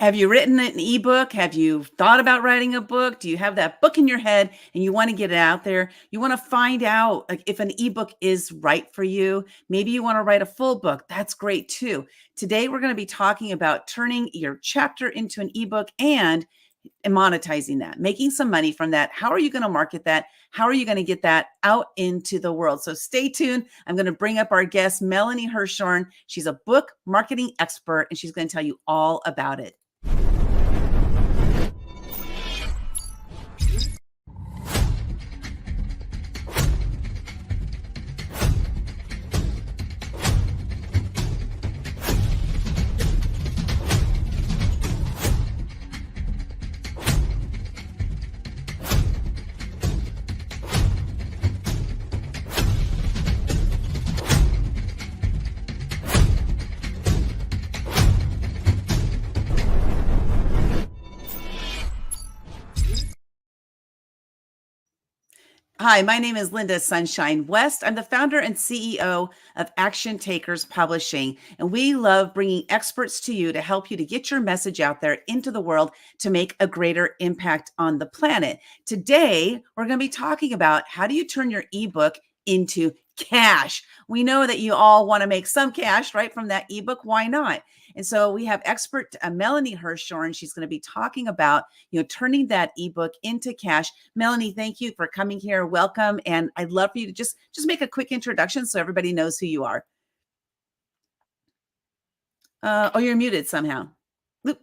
Have you written an ebook? Have you thought about writing a book? Do you have that book in your head and you want to get it out there? You want to find out like if an ebook is right for you. Maybe you want to write a full book. That's great too. Today, we're going to be talking about turning your chapter into an ebook and monetizing that, making some money from that. How are you going to market that? How are you going to get that out into the world? So stay tuned. I'm going to bring up our guest, Melanie Herschorn. She's a book marketing expert, and she's going to tell you all about it. Hi, my name is Linda Sunshine West. I'm the founder and CEO of Action Takers Publishing, and we love bringing experts to you to help you to get your message out there into the world to make a greater impact on the planet. Today, we're going to be talking about how do you turn your ebook into cash. We know that you all want to make some cash, right, from that ebook. Why not? And so we have expert Melanie Herschorn. She's going to be talking about, turning that ebook into cash. Melanie, thank you for coming here. Welcome. And I'd love for you to just make a quick introduction so everybody knows who you are. You're muted somehow. Oop.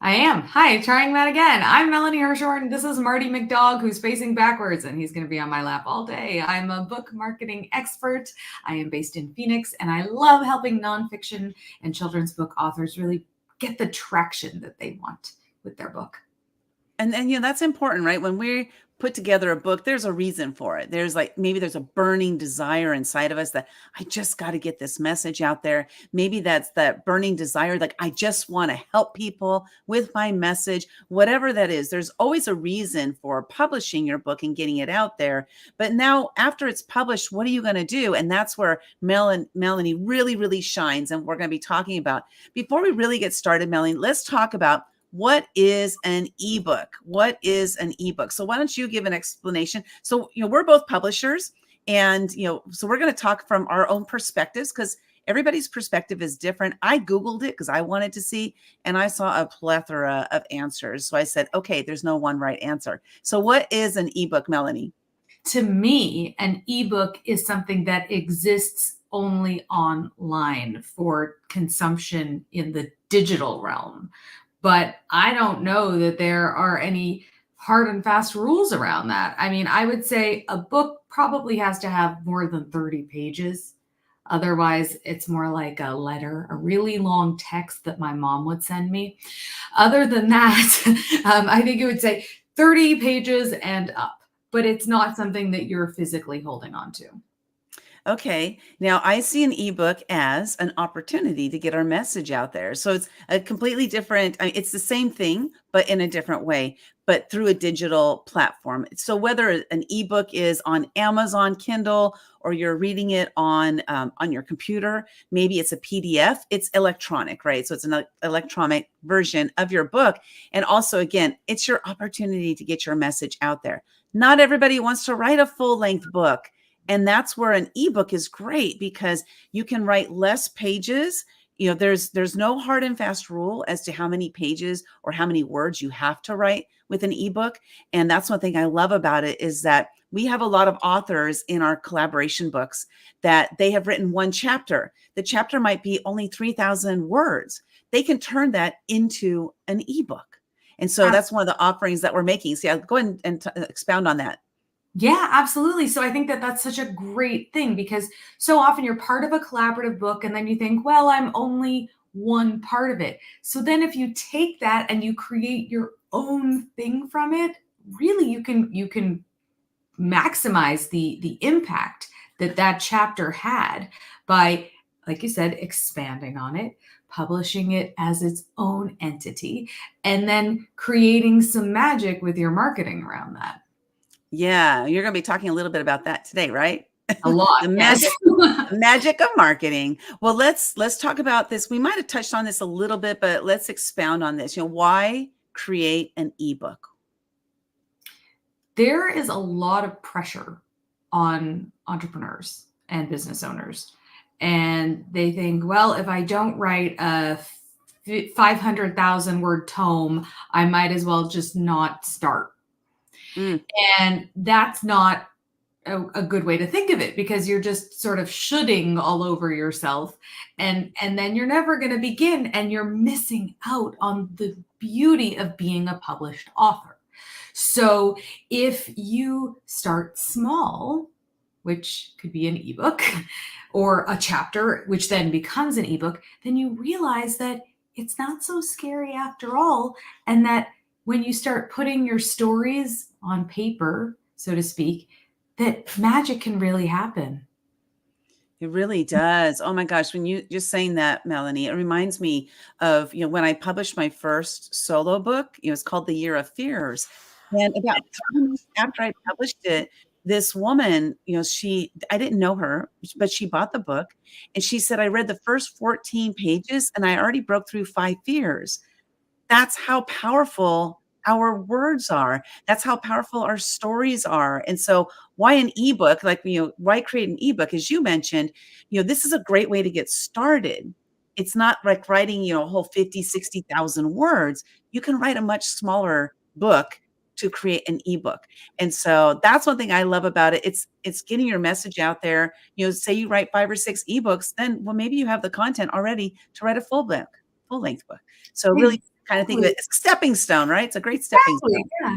I am. Hi, trying that again. I'm Melanie Herschorn. This is Marty McDogg, who's facing backwards, and he's going to be on my lap all day. I'm a book marketing expert. I am based in Phoenix, and I love helping nonfiction and children's book authors really get the traction that they want with their book. And that's important, right? When we put together a book, there's a reason for it. Maybe there's a burning desire inside of us that I just got to get this message out there. Maybe that's that burning desire, like I just want to help people with my message, whatever that is. There's always a reason for publishing your book and getting it out there. But now after it's published, what are you going to do? And that's where Melanie really, really shines. And we're going to be talking about, before we really get started, Melanie, let's talk about what is an ebook? What is an ebook? So why don't you give an explanation? So, we're both publishers and, so we're going to talk from our own perspectives because everybody's perspective is different. I Googled it because I wanted to see, and I saw a plethora of answers. So I said, okay, there's no one right answer. So what is an ebook, Melanie? To me, an ebook is something that exists only online for consumption in the digital realm. But I don't know that there are any hard and fast rules around that. I mean, I would say a book probably has to have more than 30 pages. Otherwise, it's more like a letter, a really long text that my mom would send me. Other than that, I think it would say 30 pages and up, but it's not something that you're physically holding on to. Okay. Now I see an ebook as an opportunity to get our message out there. So it's a completely different, it's the same thing, but in a different way, but through a digital platform. So whether an ebook is on Amazon Kindle or you're reading it on your computer, maybe it's a PDF, it's electronic, right? So it's an electronic version of your book. And also, again, it's your opportunity to get your message out there. Not everybody wants to write a full-length book. And that's where an ebook is great because you can write less pages. There's no hard and fast rule as to how many pages or how many words you have to write with an ebook. And that's one thing I love about it is that we have a lot of authors in our collaboration books that they have written one chapter. The chapter might be only 3,000 words. They can turn that into an ebook. And so that's one of the offerings that we're making. So yeah, go ahead and expound on that. Yeah, absolutely. So I think that that's such a great thing because so often you're part of a collaborative book and then you think, well, I'm only one part of it. So then if you take that and you create your own thing from it, really you can maximize the impact that chapter had by, like you said, expanding on it, publishing it as its own entity, and then creating some magic with your marketing around that. Yeah, you're going to be talking a little bit about that today, right? A lot, The yes. magic of marketing. Well, let's talk about this. We might have touched on this a little bit, but let's expound on this. Why create an ebook? There is a lot of pressure on entrepreneurs and business owners. And they think, well, if I don't write a 500,000 word tome, I might as well just not start. Mm, And that's not a good way to think of it, because you're just sort of shoulding all over yourself, and then you're never going to begin, and you're missing out on the beauty of being a published author. So if you start small, which could be an ebook, or a chapter, which then becomes an ebook, then you realize that it's not so scary after all. And that when you start putting your stories on paper, so to speak, that magic can really happen. it really does. Oh my gosh, when you just saying that, Melanie, it reminds me of, when I published my first solo book. It's called The Year of Fears. And about 3 months after I published it, this woman, I didn't know her, but she bought the book and she said, I read the first 14 pages and I already broke through 5 fears. That's how powerful our words are. That's how powerful our stories are. And so why an ebook? Like, why create an ebook? As you mentioned, this is a great way to get started. It's not like writing, a whole 50, 60,000 words. You can write a much smaller book to create an ebook. And so that's one thing I love about it. It's getting your message out there. Say you write 5 or 6 ebooks, then well, maybe you have the content already to write a full length book. So really kind of think of Exactly. it as a stepping stone, right? It's a great stepping Exactly. stone. Yeah.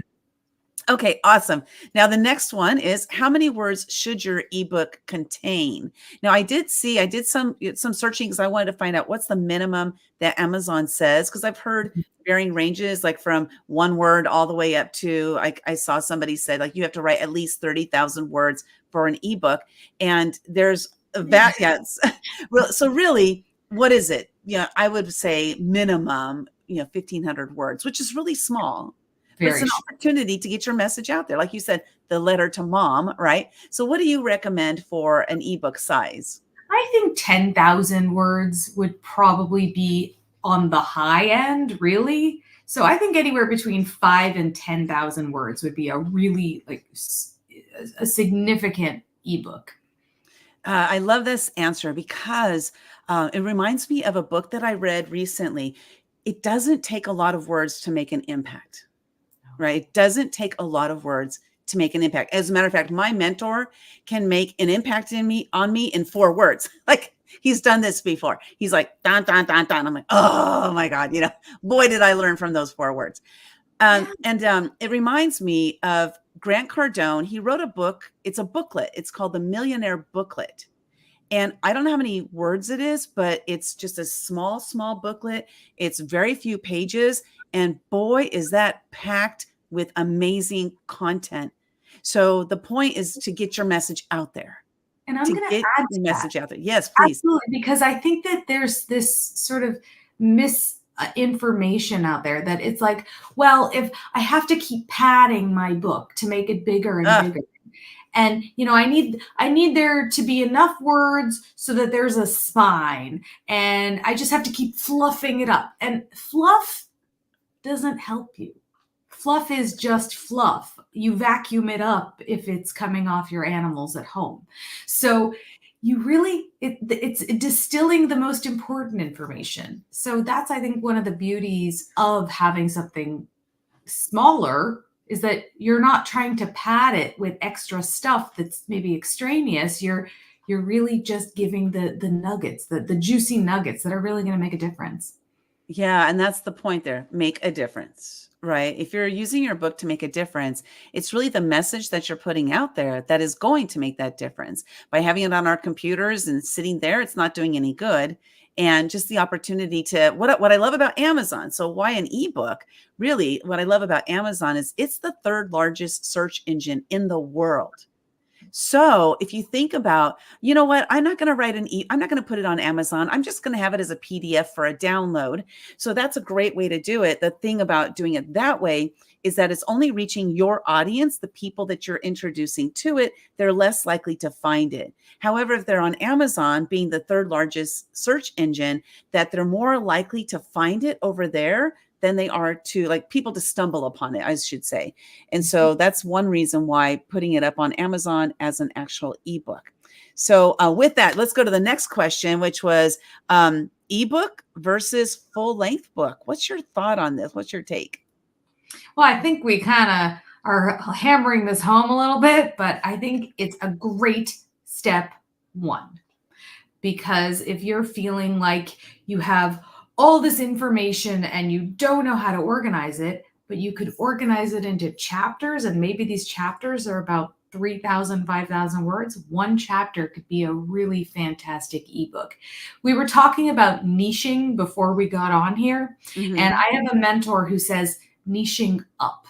Okay, awesome. Now the next one is, how many words should your ebook contain? Now I did some searching because I wanted to find out what's the minimum that Amazon says, because I've heard varying ranges, like from 1 word all the way up to, I saw somebody said like you have to write at least 30,000 words for an ebook, and there's that. Yes. So really, what is it? I would say minimum 1,500 words, which is really small. But it's Very an short. opportunity to get your message out there. Like you said, the letter to mom, right? So what do you recommend for an ebook size? I think 10,000 words would probably be on the high end, really. So I think anywhere between 5 and 10,000 words would be a really a significant ebook. I love this answer because it reminds me of a book that I read recently. It doesn't take a lot of words to make an impact, right? It doesn't take a lot of words to make an impact. As a matter of fact, my mentor can make an impact on me in 4 words. Like, he's done this before. He's like, dun, dun, dun, dun. I'm like, oh my God, boy, did I learn from those 4 words. It reminds me of Grant Cardone. He wrote a book. It's a booklet. It's called The Millionaire Booklet. And I don't know how many words it is, but it's just a small, small booklet. It's very few pages. And boy, is that packed with amazing content. So the point is to get your message out there, And I'm to going to get add your to that. message out there. Yes, please. Absolutely, because I think that there's this sort of misinformation out there that it's like, well, if I have to keep padding my book to make it bigger and Ugh, bigger, and I need there to be enough words so that there's a spine, and I just have to keep fluffing it up. And fluff doesn't help you. Fluff is just fluff. You vacuum it up if it's coming off your animals at home. So you really, it's distilling the most important information. So that's, I think, one of the beauties of having something smaller, is that you're not trying to pad it with extra stuff that's maybe extraneous. You're really just giving the nuggets, the juicy nuggets that are really going to make a difference. yeah. And that's the point there. Make a difference, right? If you're using your book to make a difference, it's really the message that you're putting out there that is going to make that difference. By having it on our computers and sitting there, it's not doing any good. And just the opportunity to, what I love about Amazon. So why an ebook? Really, what I love about Amazon is it's the 3rd largest search engine in the world. So if you think about, you know what, I'm not going to I'm not going to put it on Amazon. I'm just going to have it as a PDF for a download. So that's a great way to do it. The thing about doing it that way is that it's only reaching your audience, the people that you're introducing to it. They're less likely to find it. However, if they're on Amazon, being the third largest search engine, that they're more likely to find it over there than they are to, like, people to stumble upon it, I should say. And so that's one reason why putting it up on Amazon as an actual ebook. So with that, let's go to the next question, which was ebook versus full length book. What's your thought on this? What's your take? Well, I think we kind of are hammering this home a little bit, but I think it's a great step one. Because if you're feeling like you have all this information and you don't know how to organize it, but you could organize it into chapters, and maybe these chapters are about 3,000, 5,000 words, one chapter could be a really fantastic ebook. We were talking about niching before we got on here, and I have a mentor who says niching up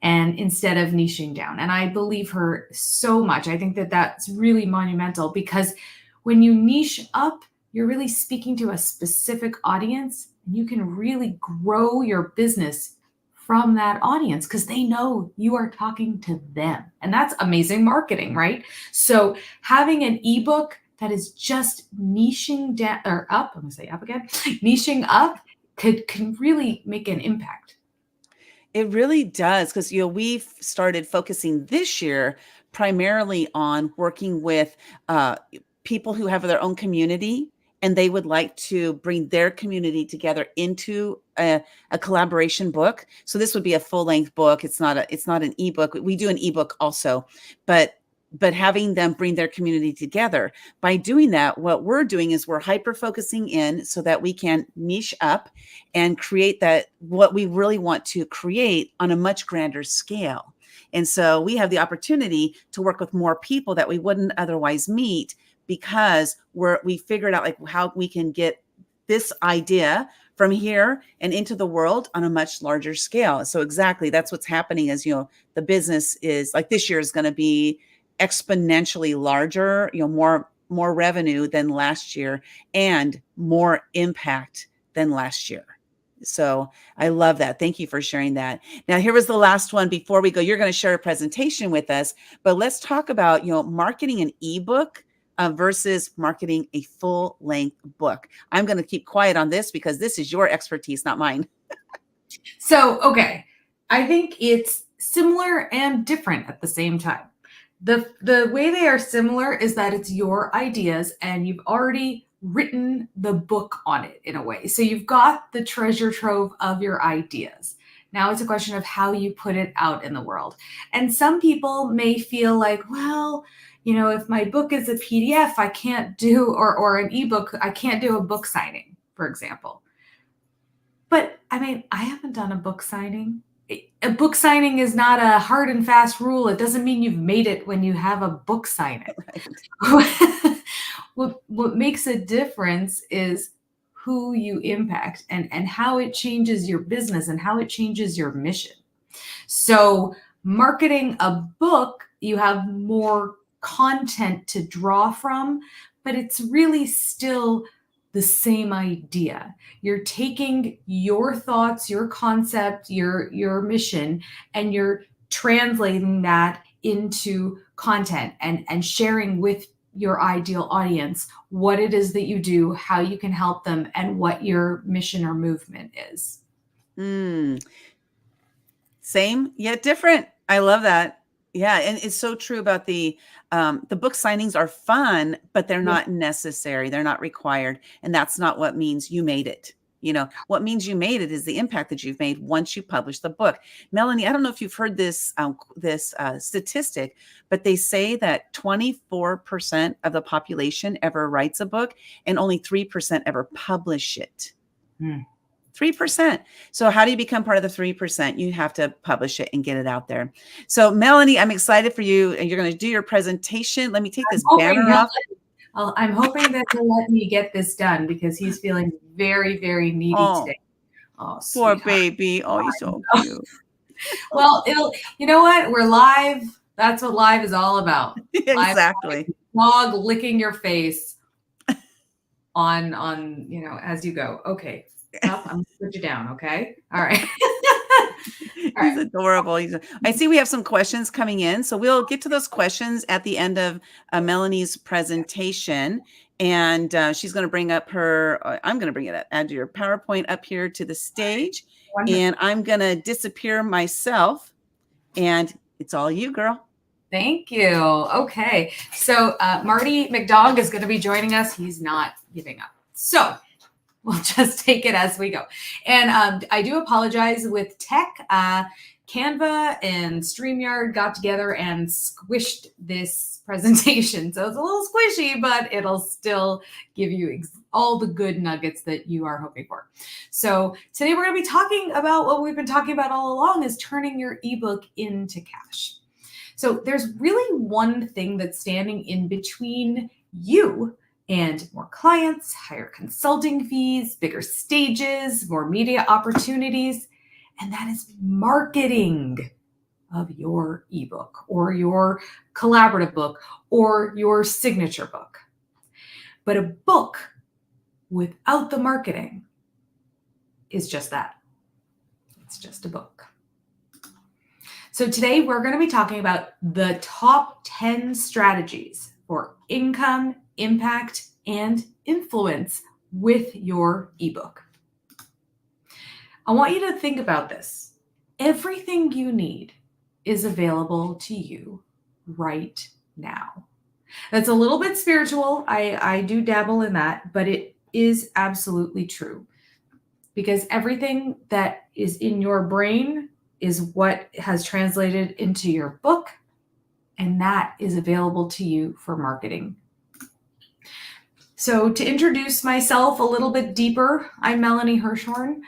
and instead of niching down. And I believe her so much. I think that that's really monumental, because when you niche up, you're really speaking to a specific audience, and you can really grow your business from that audience because they know you are talking to them. And that's amazing marketing, right? So having an ebook that is just niching down or up, I'm going to say up again, niching up can really make an impact. It really does, because we've started focusing this year primarily on working with people who have their own community, and they would like to bring their community together into a collaboration book. So this would be a full length book. It's not an ebook. We do an ebook also, but having them bring their community together. By doing that, what we're doing is we're hyper focusing in so that we can niche up and create what we really want to create on a much grander scale. And so we have the opportunity to work with more people that we wouldn't otherwise meet, because we figured out, like, how we can get this idea from here and into the world on a much larger scale. So exactly, that's what's happening. As the business is, like, this year is going to be exponentially larger, more revenue than last year and more impact than last year. So I love that. Thank you for sharing that. Now, here was the last one before we go. You're going to share a presentation with us, but let's talk about, marketing an ebook versus marketing a full length book. I'm going to keep quiet on this because this is your expertise, not mine. So, okay. I think it's similar and different at the same time. The way they are similar is that it's your ideas and you've already written the book on it in a way. So you've got the treasure trove of your ideas. Now it's a question of how you put it out in the world. And some people may feel like, well, if my book is a PDF, I can't do, or an ebook, I can't do a book signing, for example. But I mean, I haven't done a book signing. A book signing is not a hard and fast rule. It doesn't mean you've made it when you have a book signing. Right. What makes a difference is who you impact and how it changes your business and how it changes your mission. So marketing a book, you have more content to draw from, but it's really still the same idea. You're taking your thoughts, your concept, your mission, and you're translating that into content and sharing with your ideal audience what it is that you do, how you can help them, and what your mission or movement is. Same yet different. I love that. Yeah, and it's so true about the book signings are fun, but they're not necessary. They're not required, and that's not what means you made it. What means you made it is the impact that you've made once you publish the book. Melanie, I don't know if you've heard this statistic, but they say that 24% of the population ever writes a book, and only 3% ever publish it. 3%. So how do you become part of the 3%? You have to publish it and get it out there. So Melanie, I'm excited for you, and you're going to do your presentation. Let me take this banner off. I'm hoping that he'll let me get this done because he's feeling very, very needy today. Oh, poor baby. Oh, he's so cute. Well, you know what? We're live. That's what live is all about. Exactly. Dog licking your face on, as you go. Okay. Well, I'm gonna put you down. Okay. All right. All He's right. adorable. I see we have some questions coming in, so we'll get to those questions at the end of Melanie's presentation. And she's going to bring up I'm going to bring it up, add your PowerPoint up here to the stage. Wonderful. And I'm going to disappear myself. And it's all you, girl. Thank you. Okay. So Marty McDonagh is going to be joining us. He's not giving up. So we'll just take it as we go. And I do apologize with tech. Canva and StreamYard got together and squished this presentation. So it's a little squishy, but it'll still give you all the good nuggets that you are hoping for. So today we're going to be talking about what we've been talking about all along, is turning your ebook into cash. So there's really one thing that's standing in between you and more clients, higher consulting fees, bigger stages, more media opportunities, and that is marketing of your ebook or your collaborative book or your signature book. But a book without the marketing is just that. It's just a book. So today we're going to be talking about the top 10 strategies for income, impact, and influence with your ebook. I want you to think about this. Everything you need is available to you right now. That's a little bit spiritual. I do dabble in that, but it is absolutely true, because everything that is in your brain is what has translated into your book, and that is available to you for marketing. So to introduce myself a little bit deeper, I'm Melanie Herschorn.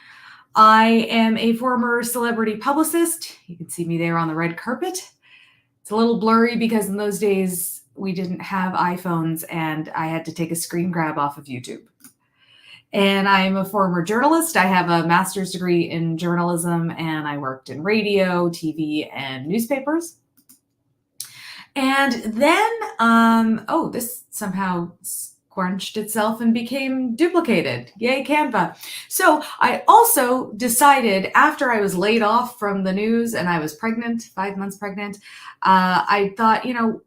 I am a former celebrity publicist. You can see me there on the red carpet. It's a little blurry because in those days we didn't have iPhones and I had to take a screen grab off of YouTube. And I'm a former journalist. I have a master's degree in journalism, and I worked in radio, TV, and newspapers. And then, this somehow squanched itself and became duplicated. Yay, Canva. So I also decided, after I was laid off from the news and I was pregnant, 5 months pregnant, I thought,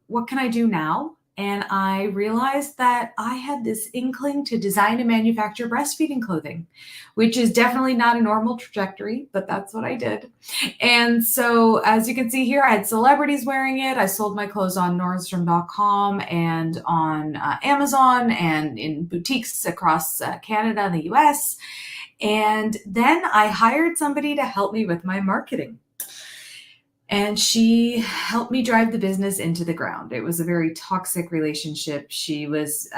what can I do now? And I realized that I had this inkling to design and manufacture breastfeeding clothing, which is definitely not a normal trajectory, but that's what I did. And so, as you can see here, I had celebrities wearing it. I sold my clothes on Nordstrom.com and on Amazon and in boutiques across Canada and the US. And then I hired somebody to help me with my marketing. And she helped me drive the business into the ground. It was a very toxic relationship. She was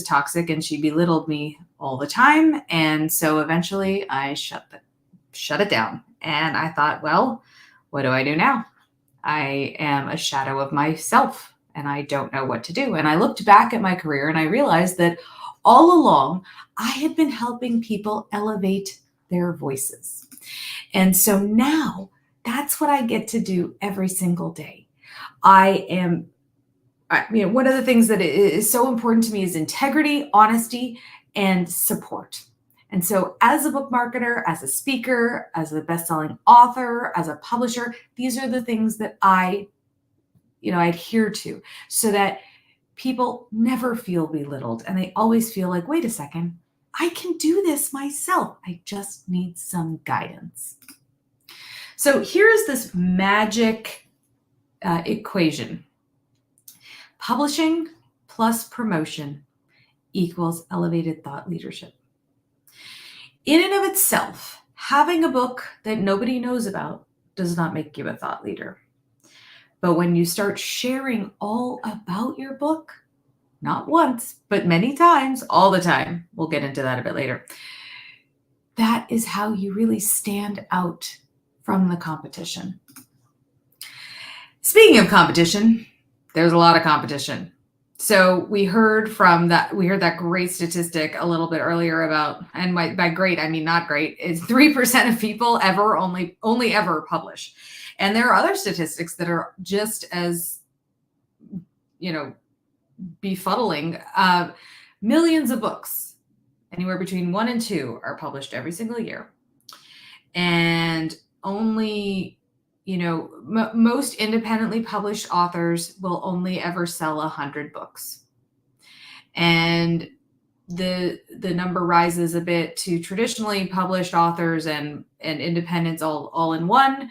toxic, and she belittled me all the time. And so eventually I shut it down. And I thought, well, what do I do now? I am a shadow of myself and I don't know what to do. And I looked back at my career and I realized that all along I had been helping people elevate their voices. And so now that's what I get to do every single day. One of the things that is so important to me is integrity, honesty, and support. And so as a book marketer, as a speaker, as a best-selling author, as a publisher, these are the things that I adhere to, so that people never feel belittled and they always feel like, wait a second, I can do this myself. I just need some guidance. So here's this magic equation. Publishing plus promotion equals elevated thought leadership. In and of itself, having a book that nobody knows about does not make you a thought leader. But when you start sharing all about your book, not once, but many times, all the time, we'll get into that a bit later, that is how you really stand out from the competition. Speaking of competition, there's a lot of competition. So we heard that great statistic a little bit earlier about, and by great, I mean not great, is 3% of people only ever publish. And there are other statistics that are just as, befuddling. Millions of books, anywhere between 1 and 2, are published every single year. And only, most independently published authors will only ever sell 100 books. And the number rises a bit to traditionally published authors and independents all in one.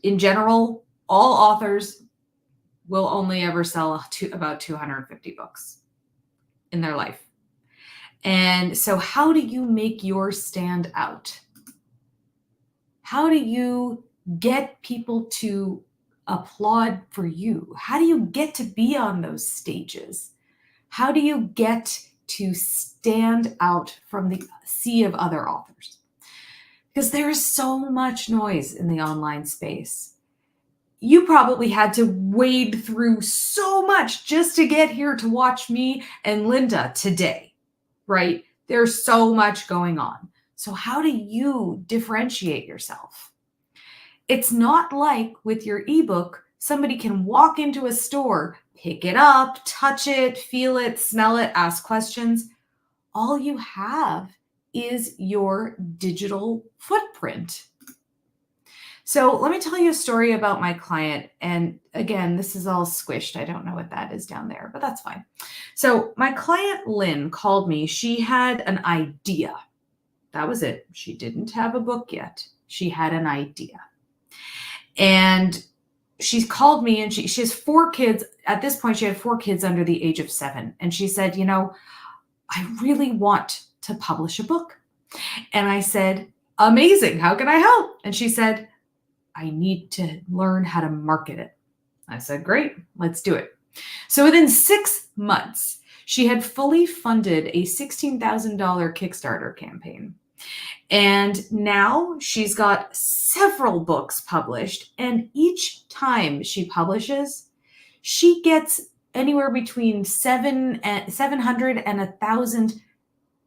In general, all authors will only ever sell about 250 books in their life. And so how do you make yours stand out? How do you get people to applaud for you? How do you get to be on those stages? How do you get to stand out from the sea of other authors? Because there is so much noise in the online space. You probably had to wade through so much just to get here to watch me and Linda today, right? There's so much going on. So how do you differentiate yourself? It's not like with your ebook, somebody can walk into a store, pick it up, touch it, feel it, smell it, ask questions. All you have is your digital footprint. So let me tell you a story about my client. And again, this is all squished. I don't know what that is down there, but that's fine. So my client, Lynn, called me. She had an idea. That was it. She didn't have a book yet. She had an idea. And she's called me, and she has 4 kids. At this point, she had 4 kids under the age of 7. And she said, I really want to publish a book. And I said, amazing. How can I help? And she said, I need to learn how to market it. I said, great, let's do it. So within 6 months, she had fully funded a $16,000 Kickstarter campaign. And now she's got several books published. And each time she publishes, she gets anywhere between 700 and 1,000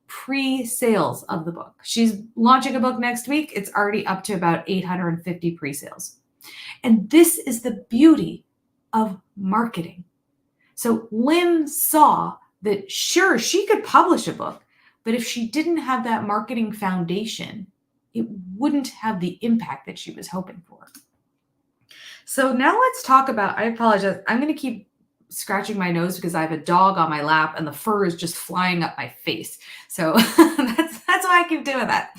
pre-sales of the book. She's launching a book next week. It's already up to about 850 pre-sales. And this is the beauty of marketing. So Lynn saw that, sure, she could publish a book, but if she didn't have that marketing foundation, it wouldn't have the impact that she was hoping for. So now let's talk about, I apologize, I'm going to keep scratching my nose because I have a dog on my lap and the fur is just flying up my face. So that's why I keep doing that.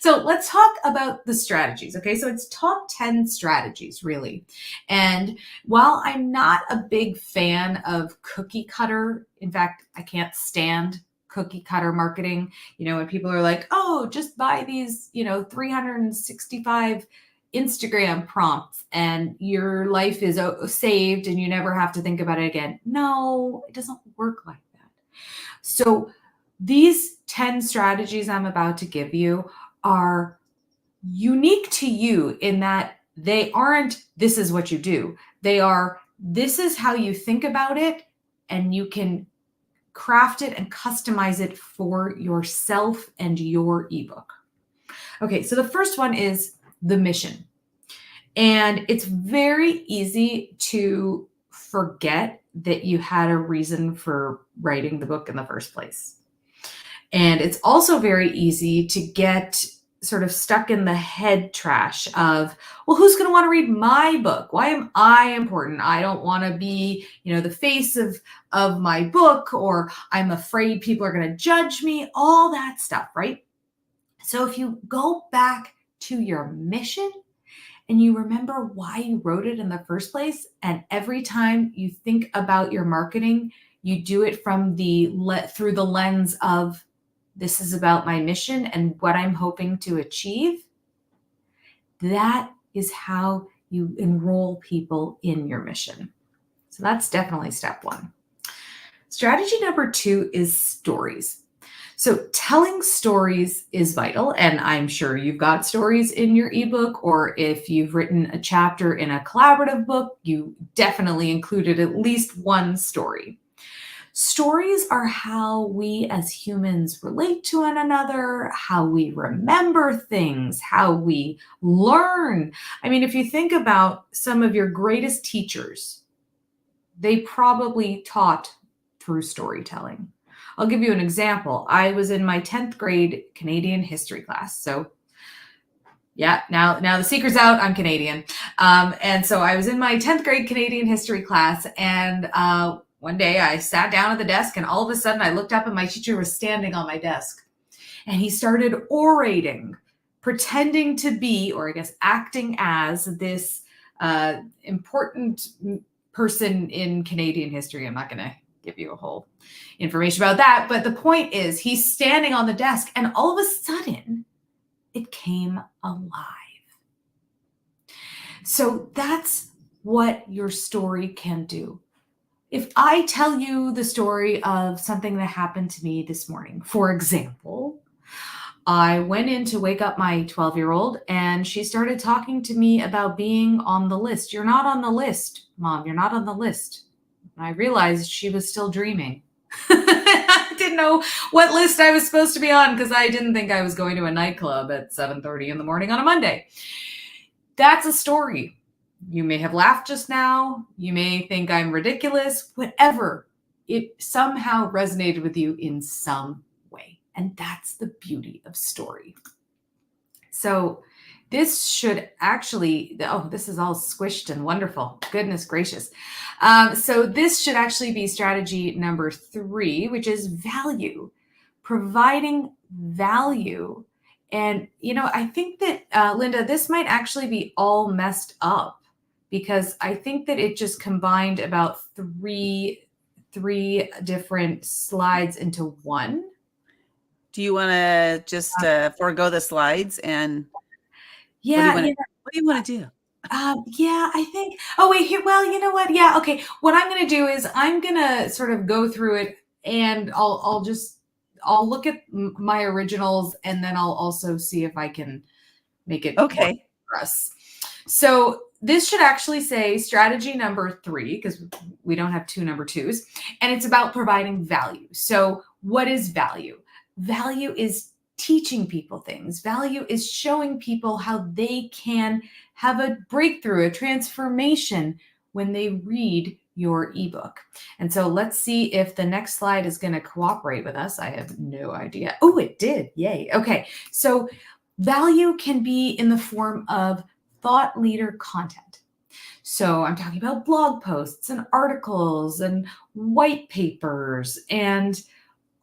So let's talk about the strategies. Okay. So it's top 10 strategies really. And while I'm not a big fan of cookie cutter, in fact, I can't stand cookie cutter marketing, when people are like, oh, just buy these, 365 Instagram prompts and your life is saved and you never have to think about it again. No, it doesn't work like that. So these 10 strategies I'm about to give you are unique to you in that they aren't, this is what you do. They are, this is how you think about it, and you can craft it and customize it for yourself and your ebook. Okay, so the first one is the mission. And it's very easy to forget that you had a reason for writing the book in the first place. And it's also very easy to get sort of stuck in the head trash of, well, who's going to want to read my book? Why am I important? I don't want to be, the face of my book, or I'm afraid people are going to judge me, all that stuff, right? So if you go back to your mission and you remember why you wrote it in the first place, and every time you think about your marketing, you do it from through the lens of, this is about my mission and what I'm hoping to achieve. That is how you enroll people in your mission. So that's definitely step 1. Strategy number 2 is stories. So telling stories is vital, and I'm sure you've got stories in your ebook, or if you've written a chapter in a collaborative book, you definitely included at least one story. Stories are how we as humans relate to one another, how we remember things, how we learn. I mean, if you think about some of your greatest teachers, they probably taught through storytelling. I'll give you an example. I was in my 10th grade Canadian history class. So yeah, now the secret's out. I'm Canadian. And so I was in my 10th grade Canadian history class, and one day I sat down at the desk, and all of a sudden I looked up and my teacher was standing on my desk, and he started orating, pretending to be, or I guess acting as, this important person in Canadian history. I'm not going to give you a whole information about that, but the point is he's standing on the desk, and all of a sudden it came alive. So that's what your story can do. If I tell you the story of something that happened to me this morning, for example, I went in to wake up my 12-year-old, and she started talking to me about being on the list. You're not on the list, Mom. You're not on the list. And I realized she was still dreaming. I didn't know what list I was supposed to be on because I didn't think I was going to a nightclub at 7:30 in the morning on a Monday. That's a story. You may have laughed just now. You may think I'm ridiculous, whatever. It somehow resonated with you in some way. And that's the beauty of story. So this should actually, oh, this is all squished and wonderful. Goodness gracious. So this should actually be strategy number 3, which is value, providing value. And, I think that, Linda, this might actually be all messed up because I think that it just combined about three different slides into one. Do you want to just forego the slides and Yeah. what do you want to do? Yeah, I think, oh wait, here, well, you know what? Yeah. Okay. What I'm going to do is I'm going to sort of go through it, and I'll look at my originals, and then I'll also see if I can make it Okay. work for us. So this should actually say strategy number 3, because we don't have 2 number 2s, and it's about providing value. So what is value? Value is teaching people things. Value is showing people how they can have a breakthrough, a transformation when they read your ebook. And so let's see if the next slide is going to cooperate with us. I have no idea. Oh, it did. Yay. Okay. So value can be in the form of thought leader content. So I'm talking about blog posts and articles and white papers and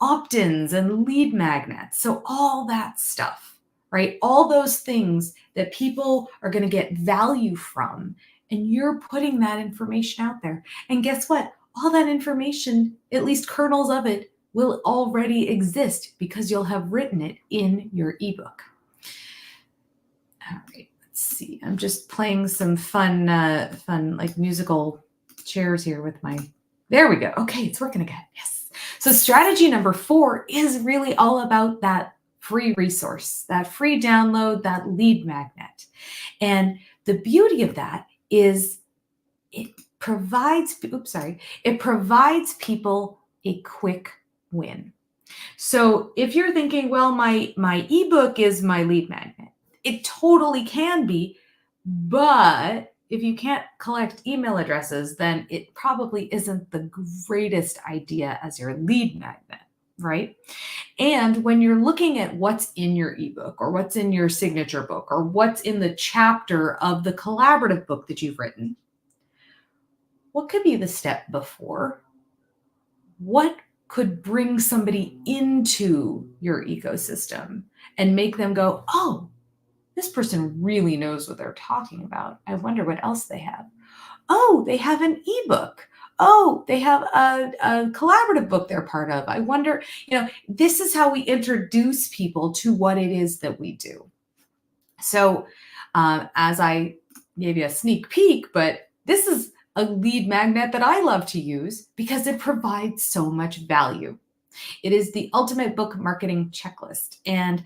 opt-ins and lead magnets. So all that stuff, right? All those things that people are going to get value from, and you're putting that information out there. And guess what? All that information, at least kernels of it, will already exist because you'll have written it in your ebook. All right, let's see. I'm just playing some fun like musical chairs here with my, there we go. Okay, it's working again. Yes. So strategy number 4 is really all about that free resource, that free download, that lead magnet. And the beauty of that is it provides people a quick win. So if you're thinking, well, my ebook is my lead magnet, it totally can be, but if you can't collect email addresses, then it probably isn't the greatest idea as your lead magnet, right? And when you're looking at what's in your ebook or what's in your signature book or what's in the chapter of the collaborative book that you've written, what could be the step before? What could bring somebody into your ecosystem and make them go, oh, this person really knows what they're talking about. I wonder what else they have. Oh, they have an ebook. Oh, they have a collaborative book they're part of. I wonder, this is how we introduce people to what it is that we do. So as I gave you a sneak peek, but this is a lead magnet that I love to use because it provides so much value. It is the ultimate book marketing checklist. And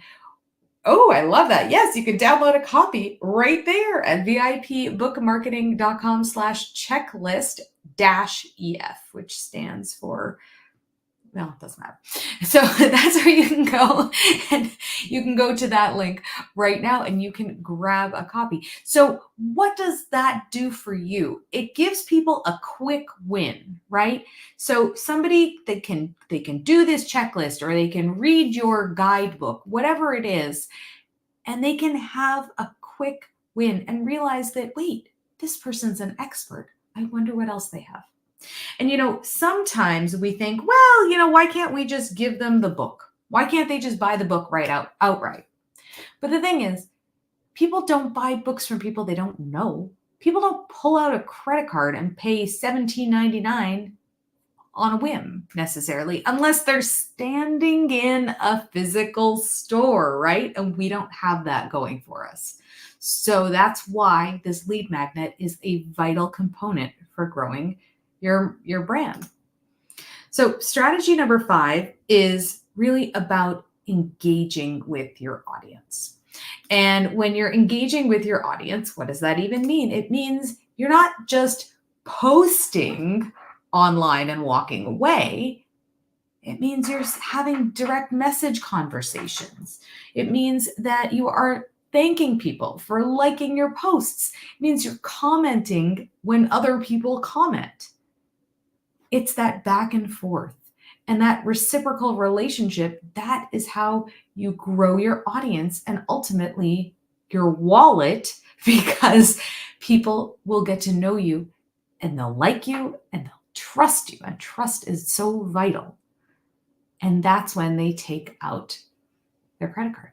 oh, I love that. Yes, you can download a copy right there at vipbookmarketing.com/checklist-EF, which stands for Well, it doesn't matter. So that's where you can go, and you can go to that link right now and you can grab a copy. So what does that do for you? It gives people a quick win, right? So somebody they can do this checklist, or they can read your guidebook, whatever it is, and they can have a quick win and realize that, wait, this person's an expert. I wonder what else they have. And, sometimes we think, well, why can't we just give them the book? Why can't they just buy the book outright? But the thing is, people don't buy books from people they don't know. People don't pull out a credit card and pay $17.99 on a whim necessarily, unless they're standing in a physical store, right? And we don't have that going for us. So that's why this lead magnet is a vital component for growing your brand. So strategy number 5 is really about engaging with your audience. And when you're engaging with your audience, what does that even mean? It means you're not just posting online and walking away. It means you're having direct message conversations. It means that you are thanking people for liking your posts. It means you're commenting when other people comment. It's that back and forth and that reciprocal relationship. That is how you grow your audience and ultimately your wallet, because people will get to know you and they'll like you and they'll trust you. And trust is so vital. And that's when they take out their credit card.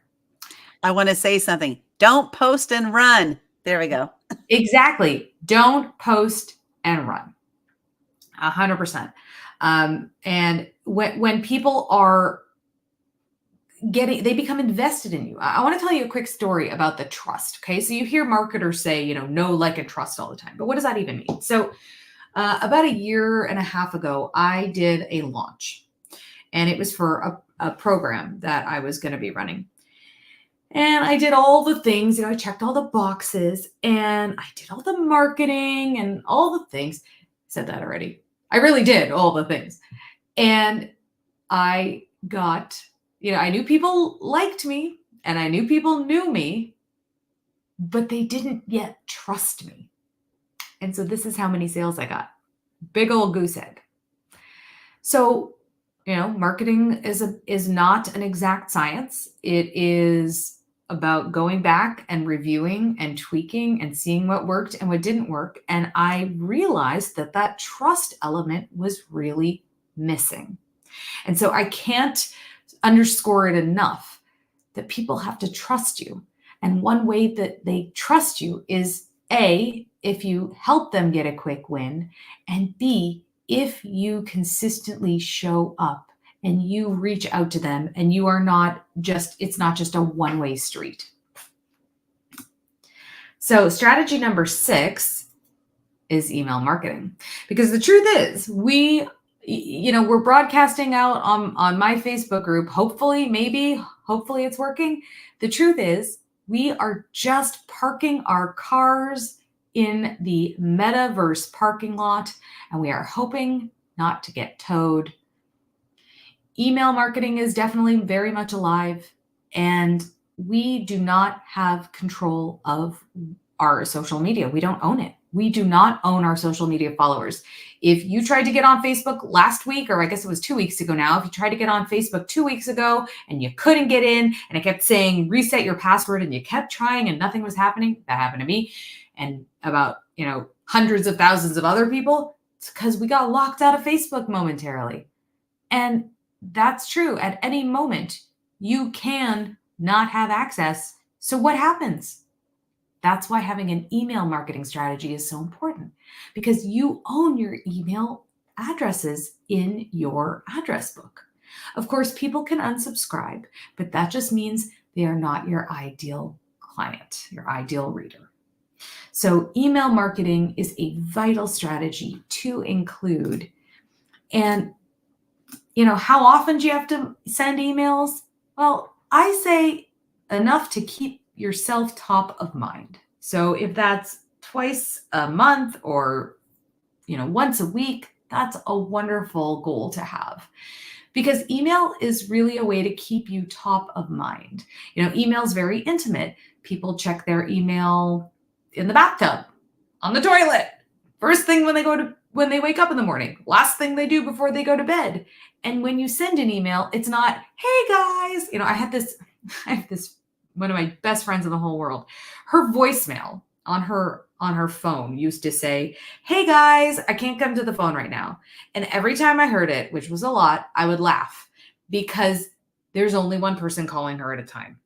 I want to say something. Don't post and run. There we go. Exactly. Don't post and run. 100%. And when people are they become invested in you. I want to tell you a quick story about the trust. Okay. So you hear marketers say, know, like, and trust all the time, but what does that even mean? So about a year and a half ago, I did a launch, and it was for a program that I was going to be running. And I did all the things, I checked all the boxes, and I did all the marketing and all the things. I said that already. I really did all the things. And I got, I knew people liked me and I knew people knew me, but they didn't yet trust me. And so this is how many sales I got. Big old goose egg. So, marketing is not an exact science. It is about going back and reviewing and tweaking and seeing what worked and what didn't work. And I realized that trust element was really missing. And so I can't underscore it enough that people have to trust you. And one way that they trust you is A, if you help them get a quick win, and B, if you consistently show up and you reach out to them and you are it's not just a one-way street. So strategy number 6 is email marketing, because the truth is we're broadcasting out on my Facebook group. Hopefully it's working. The truth is we are just parking our cars in the metaverse parking lot, and we are hoping not to get towed. Email marketing is definitely very much alive, and we do not have control of our social media. We don't own it. We do not own our social media followers. If you tried to get on Facebook last week, or I guess it was 2 weeks ago now, if you tried to get on Facebook 2 weeks ago and you couldn't get in, and it kept saying reset your password, and you kept trying and nothing was happening, that happened to me and about hundreds of thousands of other people, it's because we got locked out of Facebook momentarily. And that's true. At any moment, you can not have access. So what happens? That's why having an email marketing strategy is so important, because you own your email addresses in your address book. Of course, people can unsubscribe, but that just means they are not your ideal client, your ideal reader. So email marketing is a vital strategy to include. And how often do you have to send emails? Well, I say enough to keep yourself top of mind. So if that's twice a month or, once a week, that's a wonderful goal to have, because email is really a way to keep you top of mind. Email is very intimate. People check their email in the bathtub, on the toilet, first thing when they wake up in the morning, last thing they do before they go to bed. And when you send an email, it's not, hey guys, I have this one of my best friends in the whole world. Her voicemail on her phone used to say, hey guys, I can't come to the phone right now. And every time I heard it, which was a lot, I would laugh because there's only one person calling her at a time.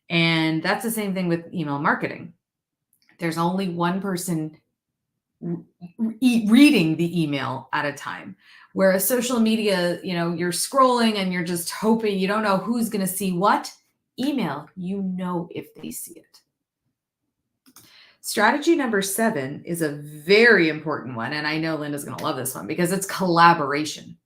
And that's the same thing with email marketing. There's only one person reading the email at a time. Whereas social media, you're scrolling and you're just hoping, you don't know who's going to see what. Email, if they see it. Strategy number 7 is a very important one. And I know Linda's going to love this one because it's collaboration.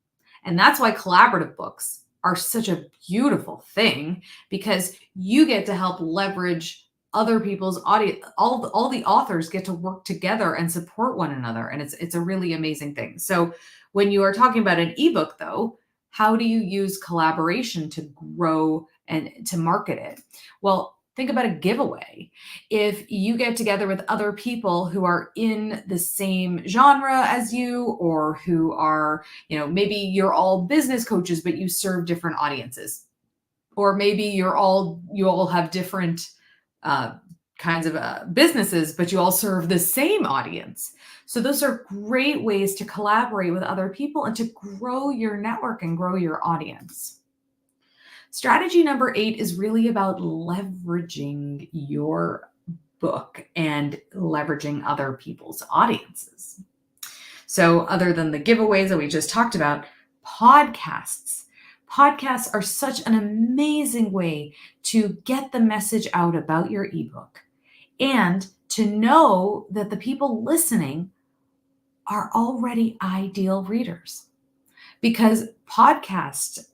And that's why collaborative books are such a beautiful thing, because you get to help leverage other people's audience. All the authors get to work together and support one another. And it's a really amazing thing. So when you are talking about an ebook, though, how do you use collaboration to grow and to market it? Well, think about a giveaway. If you get together with other people who are in the same genre as you, or who are, maybe you're all business coaches, but you serve different audiences. Or maybe you all have different kinds of businesses, but you all serve the same audience. So those are great ways to collaborate with other people and to grow your network and grow your audience. Strategy number 8 is really about leveraging your book and leveraging other people's audiences. So other than the giveaways that we just talked about, podcasts. Podcasts are such an amazing way to get the message out about your ebook and to know that the people listening are already ideal readers, because podcast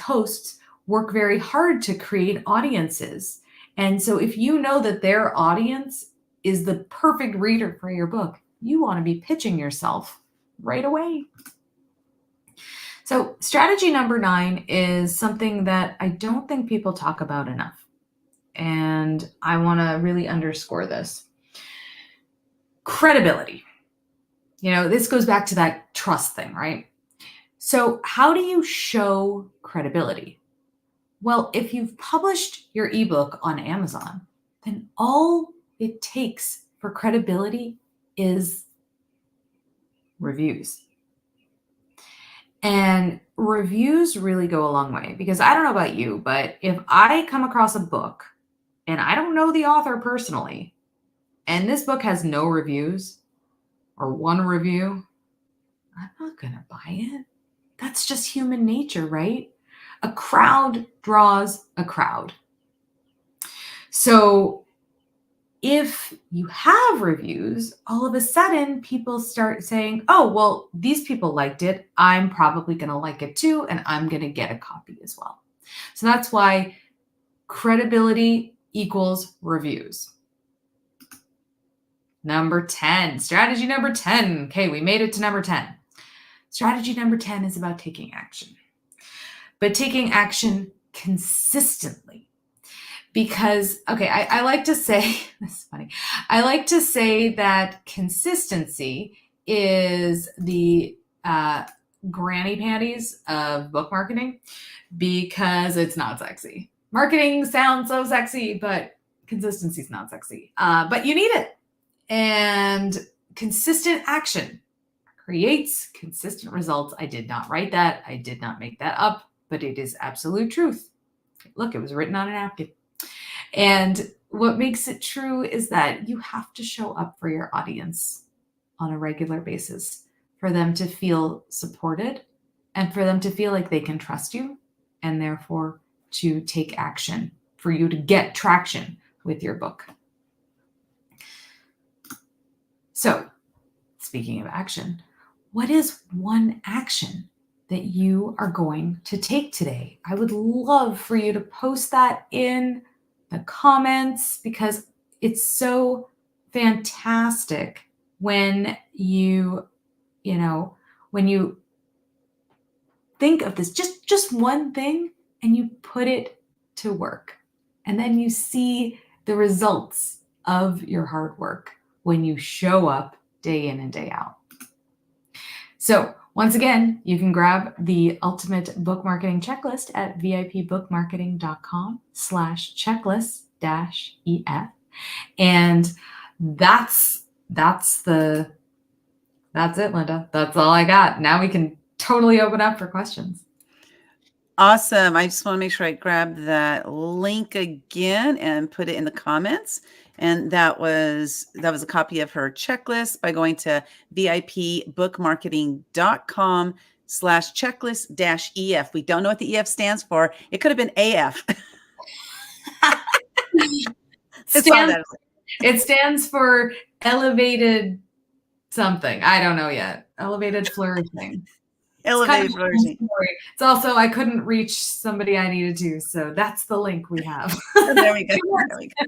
hosts work very hard to create audiences. And so if you know that their audience is the perfect reader for your book, you want to be pitching yourself right away. So strategy number 9 is something that I don't think people talk about enough. And I want to really underscore this. Credibility. This goes back to that trust thing, right? So how do you show credibility? Well, if you've published your ebook on Amazon, then all it takes for credibility is reviews. And reviews really go a long way, because I don't know about you, but if I come across a book and I don't know the author personally, and this book has no reviews or one review, I'm not going to buy it. That's just human nature, right? A crowd draws a crowd. So if you have reviews, all of a sudden people start saying, oh, well, these people liked it. I'm probably going to like it too, and I'm going to get a copy as well. So that's why credibility equals reviews. Number 10, strategy number 10. Okay, we made it to number 10. Strategy number 10 is about taking action, but taking action consistently. Because, okay, I like to say, this is funny. I like to say that consistency is the granny panties of book marketing, because it's not sexy. Marketing sounds so sexy, but consistency is not sexy. But you need it. And consistent action creates consistent results. I did not write that. I did not make that up, but it is absolute truth. Look, it was written on a napkin. And what makes it true is that you have to show up for your audience on a regular basis for them to feel supported and for them to feel like they can trust you, and therefore to take action for you to get traction with your book. So, speaking of action, what is one action that you are going to take today? I would love for you to post that in the comments, because it's so fantastic when you think of this, just one thing, and you put it to work. And then you see the results of your hard work when you show up day in and day out. So once again, you can grab the ultimate book marketing checklist at vipbookmarketing.com/checklist-ef. And that's it, Linda. That's all I got. Now we can totally open up for questions. Awesome. I just want to make sure I grab that link again and put it in the comments. And that was a copy of her checklist by going to vipbookmarketing.com/checklist-EF. We don't know what the EF stands for. It could have been AF. It stands for elevated something. I don't know yet. Elevated flourishing. Elevated flourishing. It's also, I couldn't reach somebody I needed to. So that's the link we have. There we go. There we go.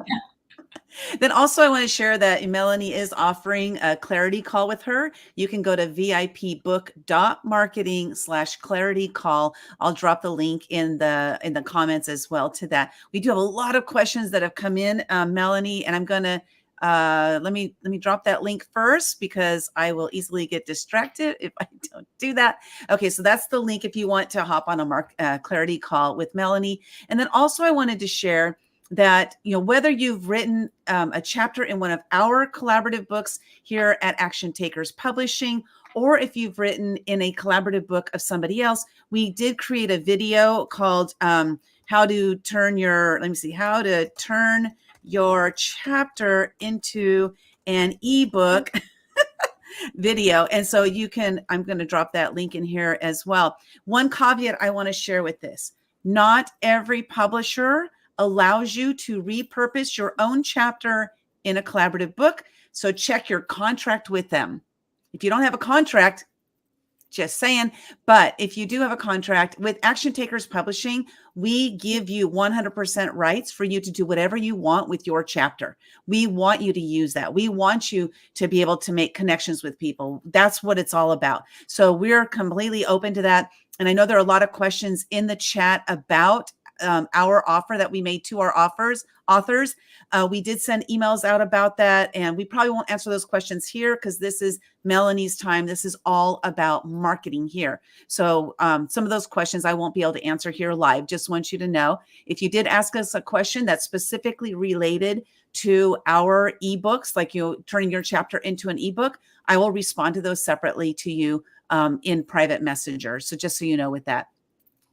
Then also I want to share that Melanie is offering a clarity call with her. You can go to vipbook.marketing/clarity call. I'll drop the link in the comments as well to that. We do have a lot of questions that have come in, Melanie, and I'm going to let me drop that link first because I will easily get distracted if I don't do that. Okay, so that's the link if you want to hop on a clarity call with Melanie. And then also I wanted to share that, whether you've written a chapter in one of our collaborative books here at Action Takers Publishing, or if you've written in a collaborative book of somebody else, we did create a video called how to turn your chapter into an ebook video. And so I'm going to drop that link in here as well. One caveat I want to share with this: not every publisher allows you to repurpose your own chapter in a collaborative book. So check your contract with them. If you don't have a contract, just saying. But if you do have a contract with Action Takers Publishing, we give you 100% rights for you to do whatever you want with your chapter. We want you to use that. We want you to be able to make connections with people. That's what it's all about. So we're completely open to that. And I know there are a lot of questions in the chat about our offer that we made to our authors. We did send emails out about that, and we probably won't answer those questions here because this is Melanie's time. This is all about marketing here. So some of those questions I won't be able to answer here live. Just want you to know, if you did ask us a question that's specifically related to our ebooks, like turning your chapter into an ebook, I will respond to those separately to you in private messenger. So just so you know with that.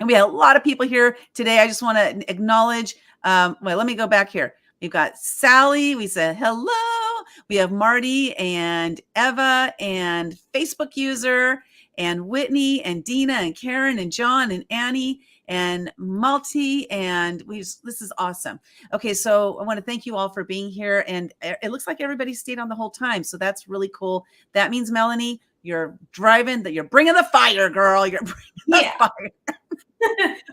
And we had a lot of people here today. I just want to acknowledge, let me go back here. We've got Sally. We said hello. We have Marty and Eva and Facebook user and Whitney and Dina and Karen and John and Annie and Malty. And this is awesome. Okay, so I want to thank you all for being here. And it looks like everybody stayed on the whole time. So that's really cool. That means, Melanie, you're bringing the fire, girl. You're bringing the fire.